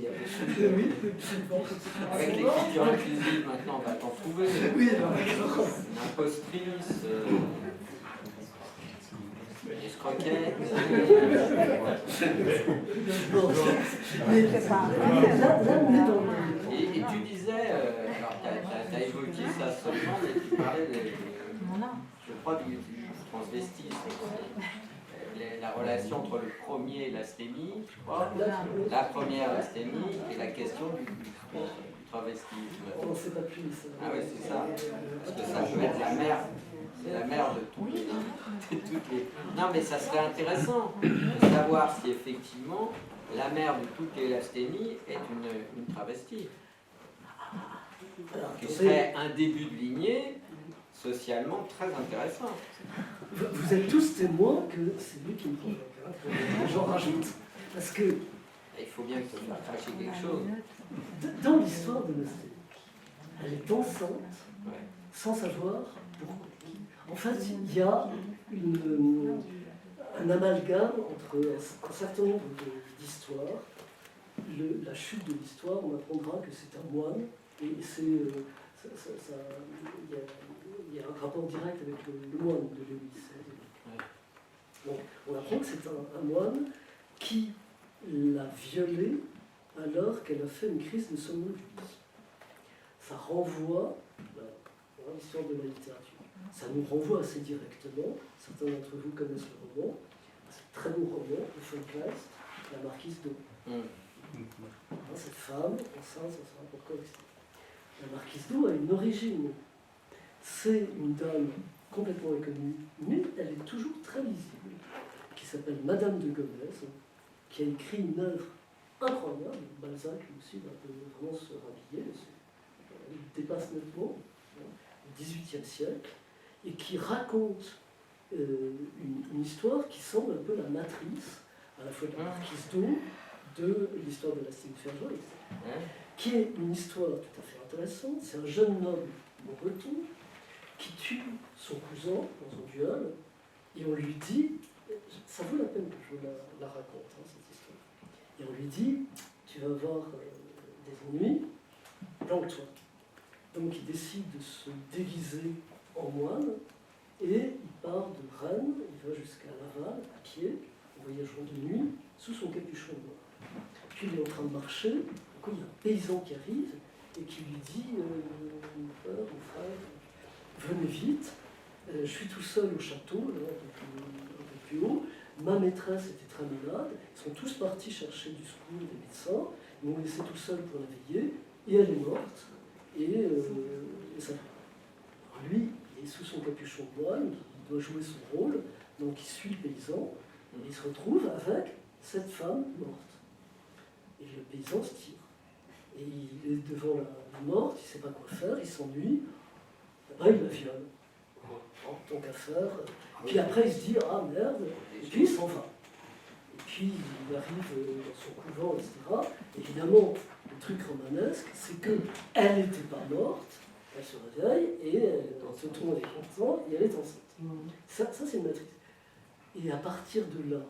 Avec l'écriture inclusive, maintenant, on va t'en trouver. Oui, Une impostrice, une escroquette. Mais là, on est dans le... Et tu disais, alors tu as évoqué ça seulement, mais tu parlais je crois, du transvestisme. La relation entre le premier et l'asthénie, je crois. La première asthénie et la question du travestisme. On ne sait pas plus ça. Ah oui, c'est ça. Parce que ça peut être la mère. C'est la mère de toutes les... Non, mais ça serait intéressant de savoir si effectivement la mère de toutes les asthénies est une travestie. Qui serait un début de lignée socialement très intéressant. Vous êtes tous témoins que c'est lui qui me convainc. J'en rajoute, parce que... Il faut bien que tu fasses cracher quelque chose. Dans l'histoire de l'asthénie, elle est enceinte sans savoir pourquoi. En fait, il y a un amalgame entre un certain nombre d'histoires. La chute de l'histoire, on apprendra que c'est un moine, et c'est... il y a un rapport direct avec le moine de Lewis. Donc, on apprend que c'est un moine qui l'a violée alors qu'elle a fait une crise de somnambulisme. Ça renvoie à l'histoire de la littérature. Ça nous renvoie assez directement. Certains d'entre vous connaissent le roman. C'est un très beau roman de von Kleist, La Marquise d'O. Cette femme, enceinte, ça sera pourquoi aussi. La Marquise d'O a une origine. C'est une dame complètement inconnue, mais elle est toujours très lisible, qui s'appelle Madame de Gomez, qui a écrit une œuvre incroyable. Balzac lui aussi va vraiment se rhabiller, il dépasse nettement le XVIIIe siècle, et qui raconte une histoire qui semble un peu la matrice, à la fois de la Marquise d'O, de l'histoire de la Ferjoise, qui est une histoire tout à fait intéressante. C'est un jeune homme breton qui tue son cousin dans un duel, et on lui dit, ça vaut la peine que je la raconte, cette histoire, et on lui dit, tu vas avoir des ennuis, planque-toi. Donc il décide de se déguiser en moine, et il part de Rennes, il va jusqu'à Laval à pied, en voyageant de nuit, sous son capuchon noir. Puis il est en train de marcher, du coup il y a un paysan qui arrive et qui lui dit mon père, mon frère, venez vite, je suis tout seul au château, là, un peu plus haut, ma maîtresse était très malade, ils sont tous partis chercher du secours, des médecins, ils m'ont laissé tout seul pour la veiller, et elle est morte, et ça. Alors lui, il est sous son capuchon de moine, il doit jouer son rôle, donc il suit le paysan, et il se retrouve avec cette femme morte. Et le paysan se tire. Et il est devant la morte, il ne sait pas quoi faire, il s'ennuie, il la viole. Bon, tant qu'à faire. Puis après, il se dit, ah merde, et puis il s'en va. Et puis il arrive dans son couvent, etc. Évidemment, le truc romanesque, c'est qu'elle n'était pas morte, elle se réveille, et tout le monde est content, et elle est enceinte. Ça c'est une matrice. Et à partir de là,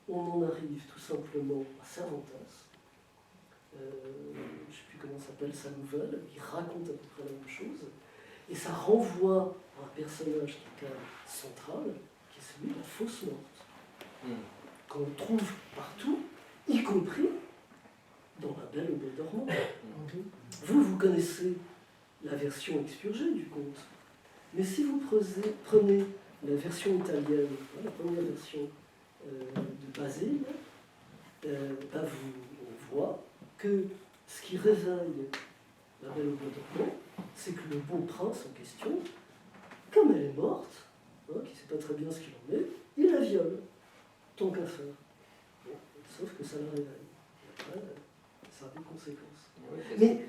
on en arrive tout simplement à Cervantes. Je ne sais plus comment s'appelle sa nouvelle, qui raconte à peu près la même chose. Et ça renvoie à un personnage qui est quand même central, qui est celui de la fausse morte. Qu'on trouve partout, y compris dans La Belle au bois dormant. Vous connaissez la version expurgée du conte. Mais si vous prenez la version italienne, la première version de Basile, on voit que ce qui réveille La Belle au bois dormant, c'est que le beau prince en question, comme elle est morte, qui ne sait pas très bien ce qu'il en est, il la viole, tant qu'à faire. Bon, sauf que ça la réveille. Et après, ça a des conséquences. Mais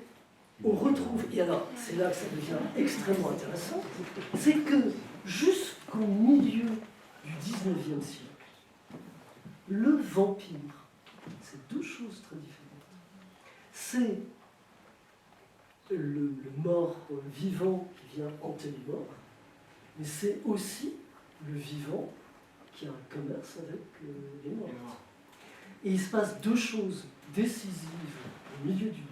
on retrouve, et alors c'est là que ça devient extrêmement intéressant, c'est que jusqu'au milieu du XIXe siècle, le vampire, c'est deux choses très différentes. C'est le mort vivant qui vient hanter les morts, mais c'est aussi le vivant qui a un commerce avec les morts. Et il se passe deux choses décisives au milieu du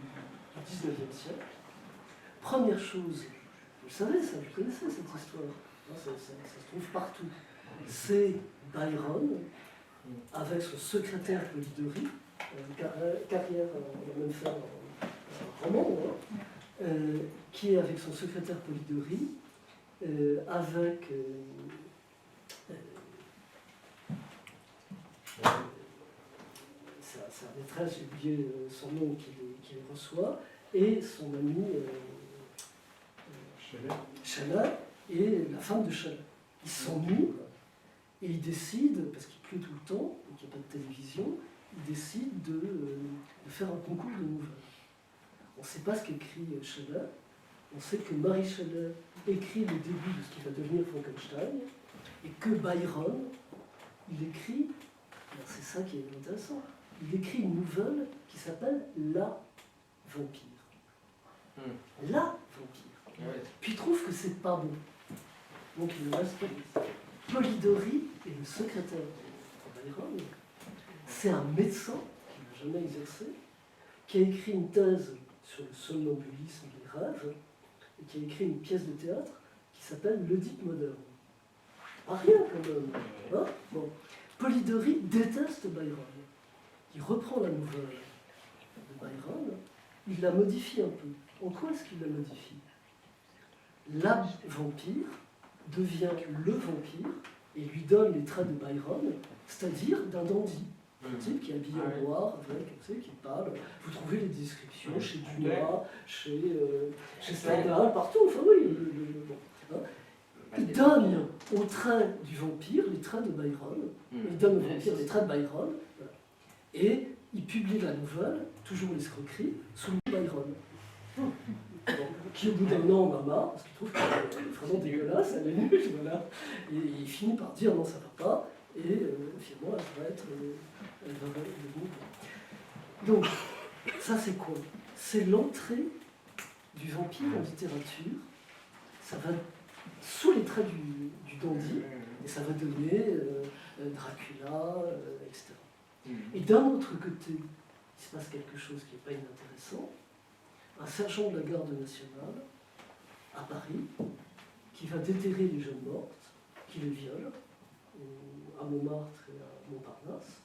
XIXe siècle. Première chose, vous savez ça, vous connaissez cette histoire, ça se trouve partout. C'est Byron, avec son secrétaire Polidori, carrière, on a même fait un roman, qui est avec son secrétaire Polidori, avec sa maîtresse, j'ai oublié son nom, qui les reçoit, et son ami Chalat et la femme de Chalat. Ils s'ennuient et ils décident, parce qu'il pleut tout le temps et qu'il n'y a pas de télévision, ils décident de faire un concours de nouvelles. On ne sait pas ce qu'écrit Chalat, on sait que Marie Chalat écrit le début de ce qui va devenir Frankenstein, et que Byron, il écrit, c'est ça qui est intéressant, il écrit une nouvelle qui s'appelle La Vampire. La Vampire. Puis il trouve que c'est pas bon. Donc il ne reste pas. Polidori est le secrétaire de Byron. C'est un médecin qui n'a jamais exercé, qui a écrit une thèse sur le somnambulisme des rêves, et qui a écrit une pièce de théâtre qui s'appelle L'Oedipe moderne. Pas rien quand même. Hein, bon. Polidori déteste Byron. Il reprend la nouvelle de Byron, il la modifie un peu. En quoi est-ce qu'il la modifie? La vampire devient le vampire et lui donne les traits de Byron, c'est-à-dire d'un dandy. Un type qui est habillé en noir, avec, qui parle. Vous trouvez les descriptions chez Dumas, chez Stendhal, partout. Enfin oui, bon, hein. Il donne aux traits du vampire les traits de Byron. Il donne au vampire les traits de Byron. Voilà. Et il publie la nouvelle, toujours l'escroquerie, sous le nom Byron. Bon, qui au bout d'un an en a marre, parce qu'il trouve qu'elle est vraiment dégueulasse, elle est nulle, voilà. Et il finit par dire non, ça va pas, et finalement elle va être le bon. Donc, ça c'est quoi? C'est l'entrée du vampire en littérature. Ça va sous les traits du dandy, et ça va donner Dracula, etc. Et d'un autre côté, il se passe quelque chose qui n'est pas inintéressant. Un sergent de la garde nationale, à Paris, qui va déterrer les jeunes mortes, qui les viole, à Montmartre et à Montparnasse.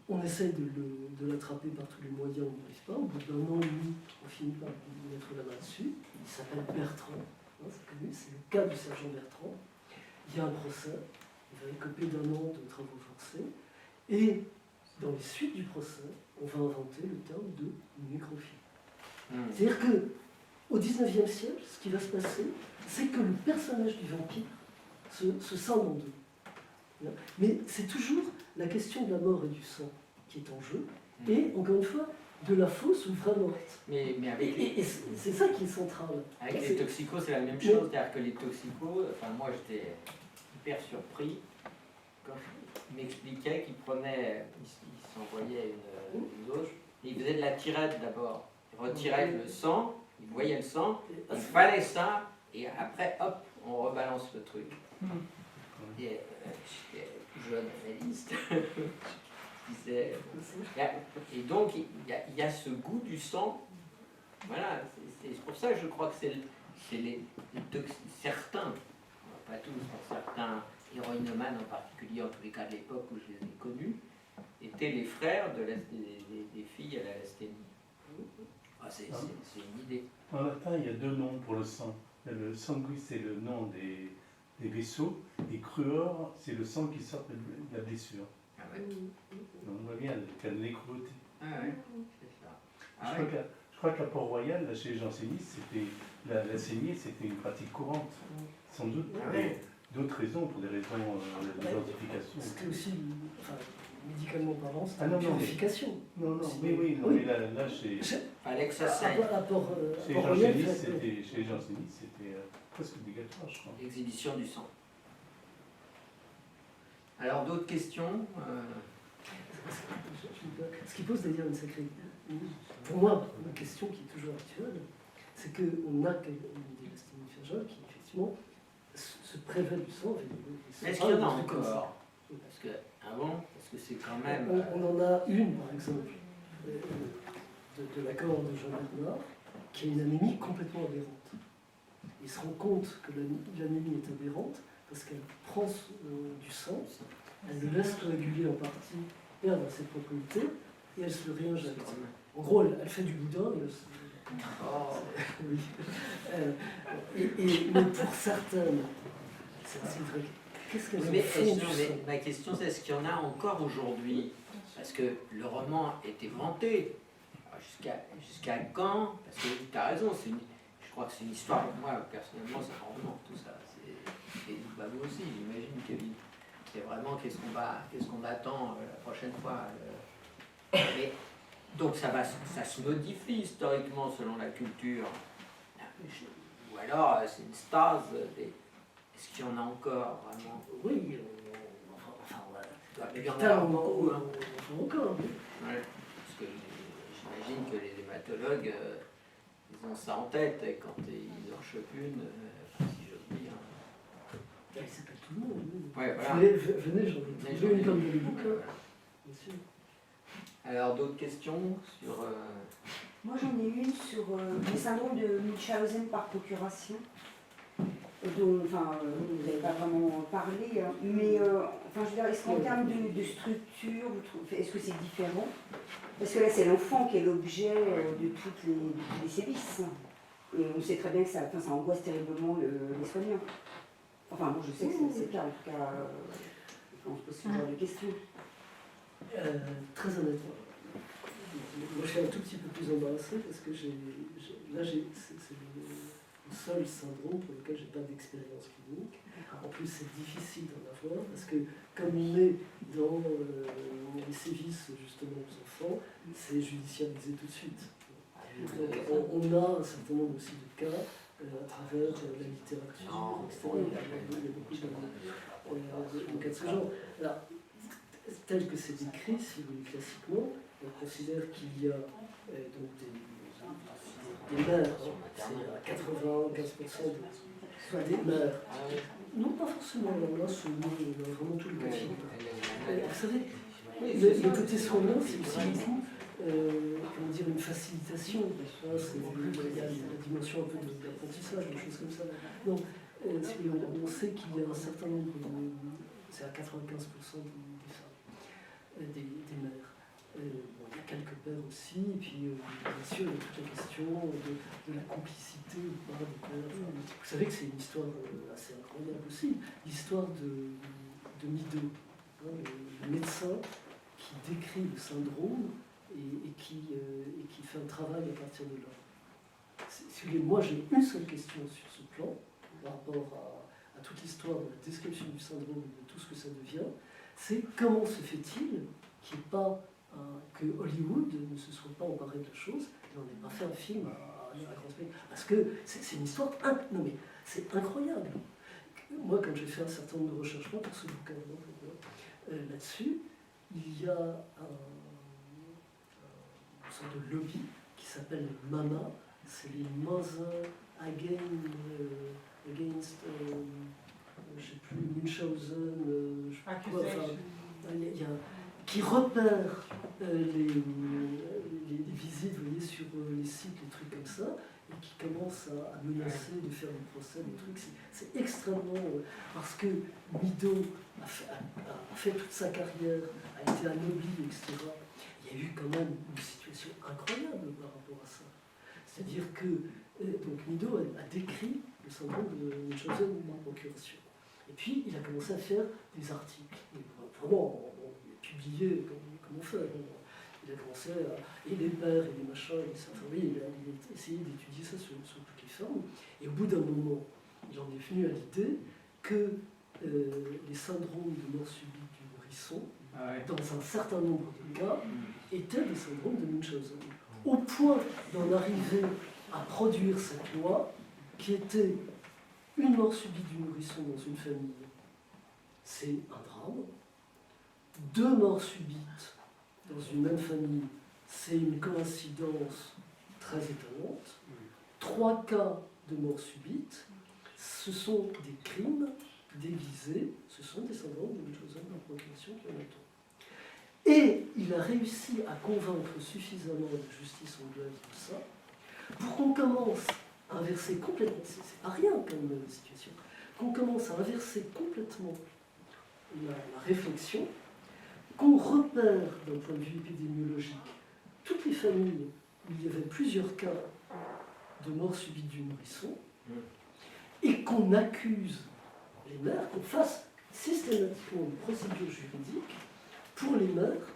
On essaye de l'attraper par tous les moyens, on n'y arrive pas. Au bout d'un an et demi, on finit par lui mettre la main dessus. Il s'appelle Bertrand, hein, c'est connu, c'est le cas du sergent Bertrand. Il y a un procès, il va écoper d'un an de travaux forcés. Et dans les suites du procès, on va inventer le terme de nécrophilie. C'est-à-dire qu'au XIXe siècle, ce qui va se passer, c'est que le personnage du vampire se scinde en deux. Mais c'est toujours la question de la mort et du sang qui est en jeu, et encore une fois, de la fausse ou vraie morte. Mais avec Et c'est ça qui est central. avec les toxicos, c'est la même chose. C'est-à-dire que les toxicos, enfin moi j'étais hyper surpris quand il m'expliquait qu'il prenait, il s'envoyait une dose, et il faisait de la tirette d'abord. Il retirait le sang, il voyait le sang, il fallait ça, et après, hop, on rebalance le truc. Et j'étais tout jeune analyste. Et donc, il y a ce goût du sang. Voilà, c'est pour ça que je crois que c'est certains, pas tous, mais certains héroïnomanes en particulier, en tous les cas de l'époque où je les ai connus, étaient les frères des filles à la lasthénie. Ah, c'est une idée. En latin, il y a deux noms pour le sang. Le sanguis, c'est le nom des vaisseaux, et cruor, c'est le sang qui sort de la blessure. Ah ouais. Donc on voit bien le cas de nécroté. Ah ouais, c'est ça. Ah Je ouais. crois que la Port-Royal, là, chez les jansénistes, la saignée, c'était une pratique courante. Sans doute pour d'autres raisons, pour des raisons d'identification. C'était aussi, enfin, médicalement parlant, c'était Ah non, une non, purification. Non, oui, Oui. mais là chez Fallait que ça saigne. les jansénistes, c'était presque obligatoire, je crois. L'exhibition du sang. Alors, d'autres questions Ce qui pose d'ailleurs une sacrée. Pour moi, une question qui est toujours actuelle, c'est qu'on a des lasthénie qui, effectivement, se prélèvent du sang. Mais est-ce qu'il y en a encore? Parce que, parce que c'est quand même. On en a une, par exemple, de la cohorte de Jean-Marc Nord, qui a une anémie complètement aberrante. Il se rend compte que l'anémie est aberrante parce qu'elle prend du sang, elle le laisse coaguler en partie, perdre ses propriétés, et elle se le réinjecte. En gros, elle fait du boudin. Oui. Mais pour certaines, c'est vrai. Qu'est-ce qu'elles font du sang ? Ma question, c'est est-ce qu'il y en a encore aujourd'hui? Parce que le roman était vanté. Jusqu'à quand? Parce que tu as raison, je crois que c'est une histoire. Moi, personnellement, c'est un roman, tout ça. Et vous aussi, j'imagine, Kevin. C'est vraiment qu'est-ce qu'on attend la prochaine fois. Mais, donc ça se modifie historiquement selon la culture. Ou alors c'est une stase. Est-ce qu'il y en a encore vraiment? Oui, il y en a beaucoup. Encore. Ouais, parce que j'imagine que les hématologues, ils ont ça en tête et quand ils en chopent une, si j'ose dire. Il s'appelle tout le monde. Ouais, voilà. Venez, j'en ai une comme de bouquins. Bien sûr. Alors, d'autres questions sur. Moi, j'en ai une sur le syndrome de Munchausen par procuration, dont vous n'avez pas vraiment parlé, hein, mais je veux dire, est-ce qu'en termes de structure, est-ce que c'est différent? Parce que là, c'est l'enfant qui est l'objet de tous les sévices. Et on sait très bien que ça angoisse terriblement les soignants. Enfin, moi, je sais que c'est le cas, en tout cas, quand on se pose ce genre de questions. Très honnêtement, moi je suis un tout petit peu plus embarrassé parce que c'est le seul syndrome pour lequel je n'ai pas d'expérience clinique. En plus, c'est difficile d'en avoir parce que comme on est dans les sévices justement aux enfants, c'est judiciarisé tout de suite. Donc, on a un certain nombre aussi de cas à travers la littérature, etc. Il y a beaucoup de cas de ce genre. Alors, tel que c'est décrit, si vous voulez, classiquement, on considère qu'il y a donc des mères, c'est à 95% des mères. Non, pas forcément, là, vraiment tout le cas de figure. Vous savez, le côté soignant, c'est aussi beaucoup, comment dire, une facilitation. Il y a la dimension un peu d'apprentissage, des choses comme ça. Donc, on sait qu'il y a un certain nombre c'est à 95% des femmes, des mères. Bon, il y a quelques pères aussi, et puis bien sûr, il y a toute la question de la complicité ou pas des pères. Enfin, vous savez que c'est une histoire assez incroyable aussi, l'histoire de Mido, hein, le médecin qui décrit le syndrome et qui fait un travail à partir de là. Moi, j'ai une seule question sur ce plan, par rapport à toute l'histoire de la description du syndrome et de tout ce que ça devient, c'est comment se fait-il qu'il n'y ait pas que Hollywood ne se soit pas emparé de la chose et n'en ait pas fait un film à grand spectacle. Parce que c'est une histoire non mais c'est incroyable. Moi, quand j'ai fait un certain nombre de recherches pour ce bouquin là-dessus, il y a une sorte de lobby qui s'appelle MAMA, c'est les Mother Against, je ne sais plus, Munchausen, qui repère les visites, vous voyez, sur les sites, les trucs comme ça, et qui commence à menacer de faire des procès, des trucs. C'est extrêmement... parce que Mido a fait toute sa carrière, a été anobli, etc. Il y a eu quand même une situation incroyable par rapport à ça. C'est-à-dire que donc Mido a décrit le syndrome de Munchausen par procuration. Et puis, il a commencé à faire des articles. Et vraiment, publié comme on fait. Il a commencé à... Et les pères, et les machins, et ça. Enfin, oui, il a essayé d'étudier ça sur toutes les formes. Et au bout d'un moment, il en est venu à l'idée que les syndromes de mort subite du nourrisson, dans un certain nombre de cas, étaient des syndromes de Munchausen. Au point d'en arriver à produire cette loi qui était une mort subite du nourrisson dans une famille. C'est un drame. 2 morts subites dans une même famille, c'est une coïncidence très étonnante. 3 cas de mort subite, ce sont des crimes déguisés, ce sont des syndromes de Munchausen par procuration qui en ont. Et il a réussi à convaincre suffisamment la justice anglaise de ça pour qu'on commence à inverser complètement, c'est pas rien comme situation, qu'on commence à inverser complètement la réflexion, qu'on repère d'un point de vue épidémiologique toutes les familles où il y avait plusieurs cas de mort subite du nourrisson, et qu'on accuse les mères, qu'on fasse systématiquement une procédure juridique pour les mères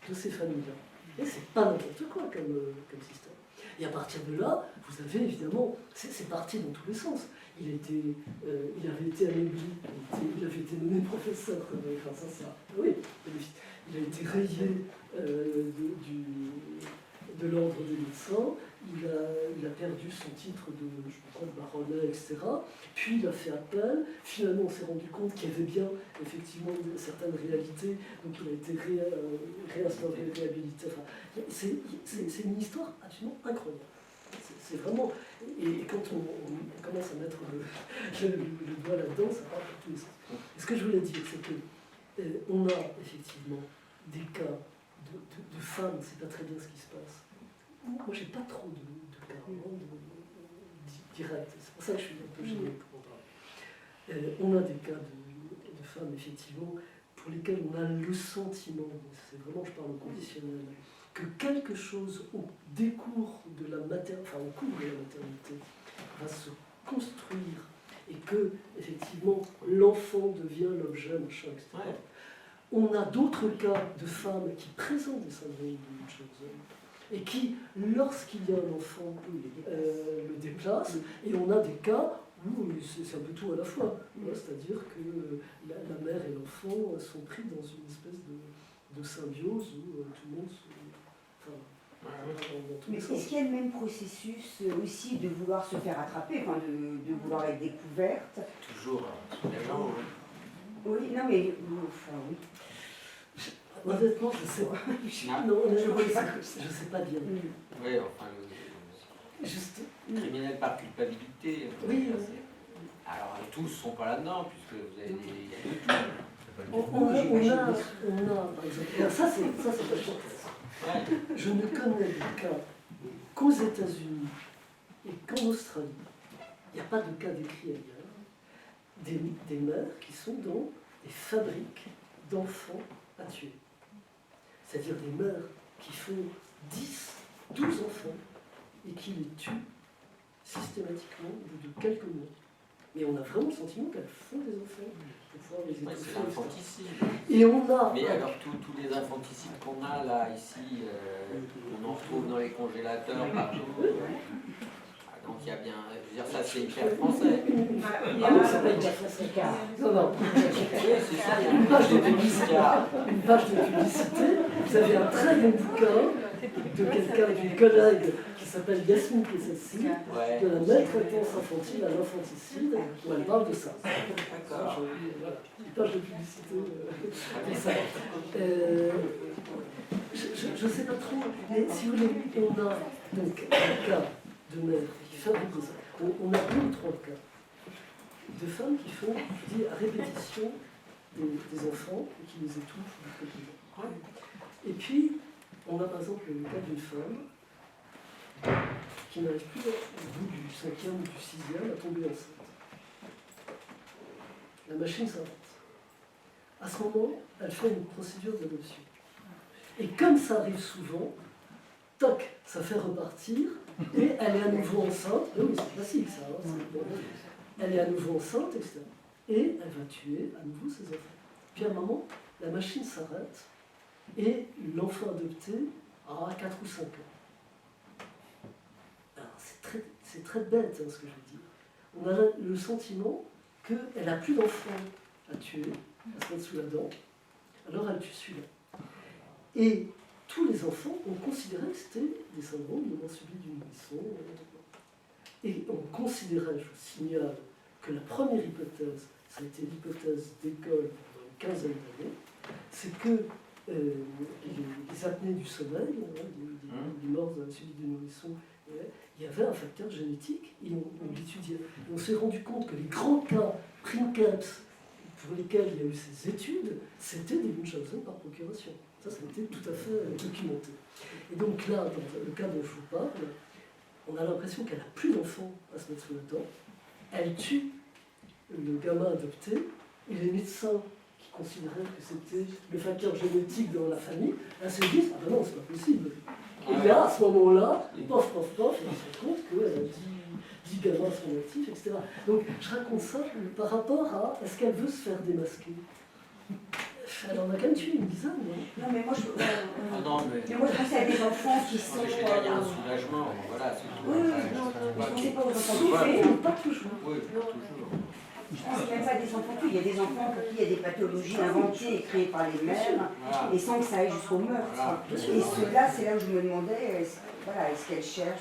de ces familles-là. Et c'est pas n'importe quoi comme système. Et à partir de là, vous avez évidemment, c'est parti dans tous les sens. Il avait été anobli, il avait été nommé professeur, enfin oui, il a été rayé de l'ordre des médecins, il a perdu son titre de baronnet, etc. Puis il a fait appel, finalement on s'est rendu compte qu'il y avait bien effectivement certaines réalités, donc il a été réinstauré, réhabilité. Enfin, c'est une histoire absolument incroyable. C'est vraiment... Et quand on commence à mettre le doigt là-dedans, ça part dans tous les sens. Et ce que je voulais dire, c'est que on a effectivement des cas de femmes, on ne sait pas très bien ce qui se passe. Moi, j'ai pas trop de cas directs. C'est pour ça que je suis un peu gêné pour en parler. On a des cas de femmes, effectivement, pour lesquelles on a le sentiment, c'est vraiment, je parle au conditionnel, que quelque chose au cours de la maternité va se construire et que, effectivement, l'enfant devient l'objet, machin, etc. Ouais. On a d'autres cas de femmes qui présentent des syndromes de Munchausen et qui, lorsqu'il y a un enfant, le déplacent. Et on a des cas où c'est un peu tout à la fois. C'est-à-dire que la mère et l'enfant sont pris dans une espèce de symbiose où tout le monde se... Mais est-ce qu'il y a le même processus aussi de vouloir se faire attraper, enfin de vouloir être découverte? Toujours soudainement. Oui, non mais... Enfin, oui. Honnêtement, je sais pas. Non, je sais pas dire. Oui, enfin, Juste... criminel par culpabilité. Oui. Alors, tous ne sont pas là-dedans, puisque vous avez il y a de tout. On a, par exemple, ça c'est vachement intéressant. Ouais. Je ne connais de cas qu'aux États-Unis et qu'en Australie. Il n'y a pas de cas décrits ailleurs. Des mères qui sont dans des fabriques d'enfants à tuer. C'est-à-dire des mères qui font 10, 12 enfants et qui les tuent systématiquement au bout de quelques mois. Mais on a vraiment le sentiment qu'elles font des enfants pour pouvoir les Ouais, étouffer. c'est l'infanticide. Et on a... Mais alors tous les infanticides qu'on a là, ici, on en retrouve dans les congélateurs partout. Donc il y a bien, je veux dire, ça c'est hyper français. Ah non, c'est pas hyper français. Non, non. Oui, c'est ça, il y a Une page de des publicité, Picard. une page de publicité. Vous avez un très bon bouquin de quelqu'un, d'une collègue qui s'appelle Yasmine Kessassi, Ouais. de la maltraitance infantile à l'infanticide, où elle parle de ça. D'accord. Voilà, une page de publicité. Et ça. Je ne sais pas trop, mais si vous voulez, on a donc un cas de mères qui fabriquent des enfants. On a 2 ou 3 cas de femmes qui font, je dis, à répétition des enfants et qui les étouffent ou quelque chose. Et puis, on a par exemple le cas d'une femme qui n'arrive plus au bout du 5e ou du 6e à tomber enceinte. La machine s'arrête. À ce moment, elle fait une procédure d'adoption. Et comme ça arrive souvent, toc, ça fait repartir, et elle est à nouveau enceinte. Oui, c'est classique ça. Hein, bon. Elle est à nouveau enceinte, etc. Et elle va tuer à nouveau ses enfants. Puis à un moment, la machine s'arrête, et l'enfant adopté a 4 ou 5 ans. Alors c'est très bête hein, ce que je veux dire. On a le sentiment qu'elle n'a plus d'enfant à tuer, à se mettre sous la dent, alors elle tue celui-là. Et tous les enfants ont considéré que c'était des syndromes de mort subite du nourrisson. Et on considérait, je vous signale, que la première hypothèse, ça a été l'hypothèse d'école pendant une quinzaine d'années, c'est que les apnées du sommeil, des morts subites du nourrisson, il y avait un facteur génétique et on l'étudiait. Et on s'est rendu compte que les grands cas Princeps pour lesquels il y a eu ces études, c'était des Munchausen par procuration. Ça a été tout à fait documenté. Et donc là, dans le cas dont je vous parle, on a l'impression qu'elle n'a plus d'enfants à se mettre sous la dent. Elle tue le gamin adopté et les médecins qui considéraient que c'était le facteur génétique dans la famille, là se disent, ah ben non, c'est pas possible. Et là, à ce moment-là, pof, pof, pof, on se rend compte qu'elle a 10 gamins sont actifs, etc. Donc je raconte ça par rapport à, est-ce qu'elle veut se faire démasquer? Elle en a quand même tué une dizaine, non? Non, mais moi je, Ah non, mais moi, je pensais à des enfants qui sont. il y a un soulagement, voilà, c'est tout. Oui, non, je pensais pas aux enfants Souffrir, tués. pas toujours. Oui, toujours. Je pense même pas des enfants tués. Il y a des enfants pour qui il y a des pathologies inventées et créées par les mères, Voilà. et sans que ça aille jusqu'au meurtre. Voilà. Et ceux-là, c'est là où je me demandais, est-ce qu'elles cherchent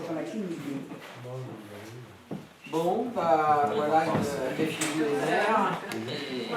sur la clinique. Bon, bah voilà une défilée des mères. Et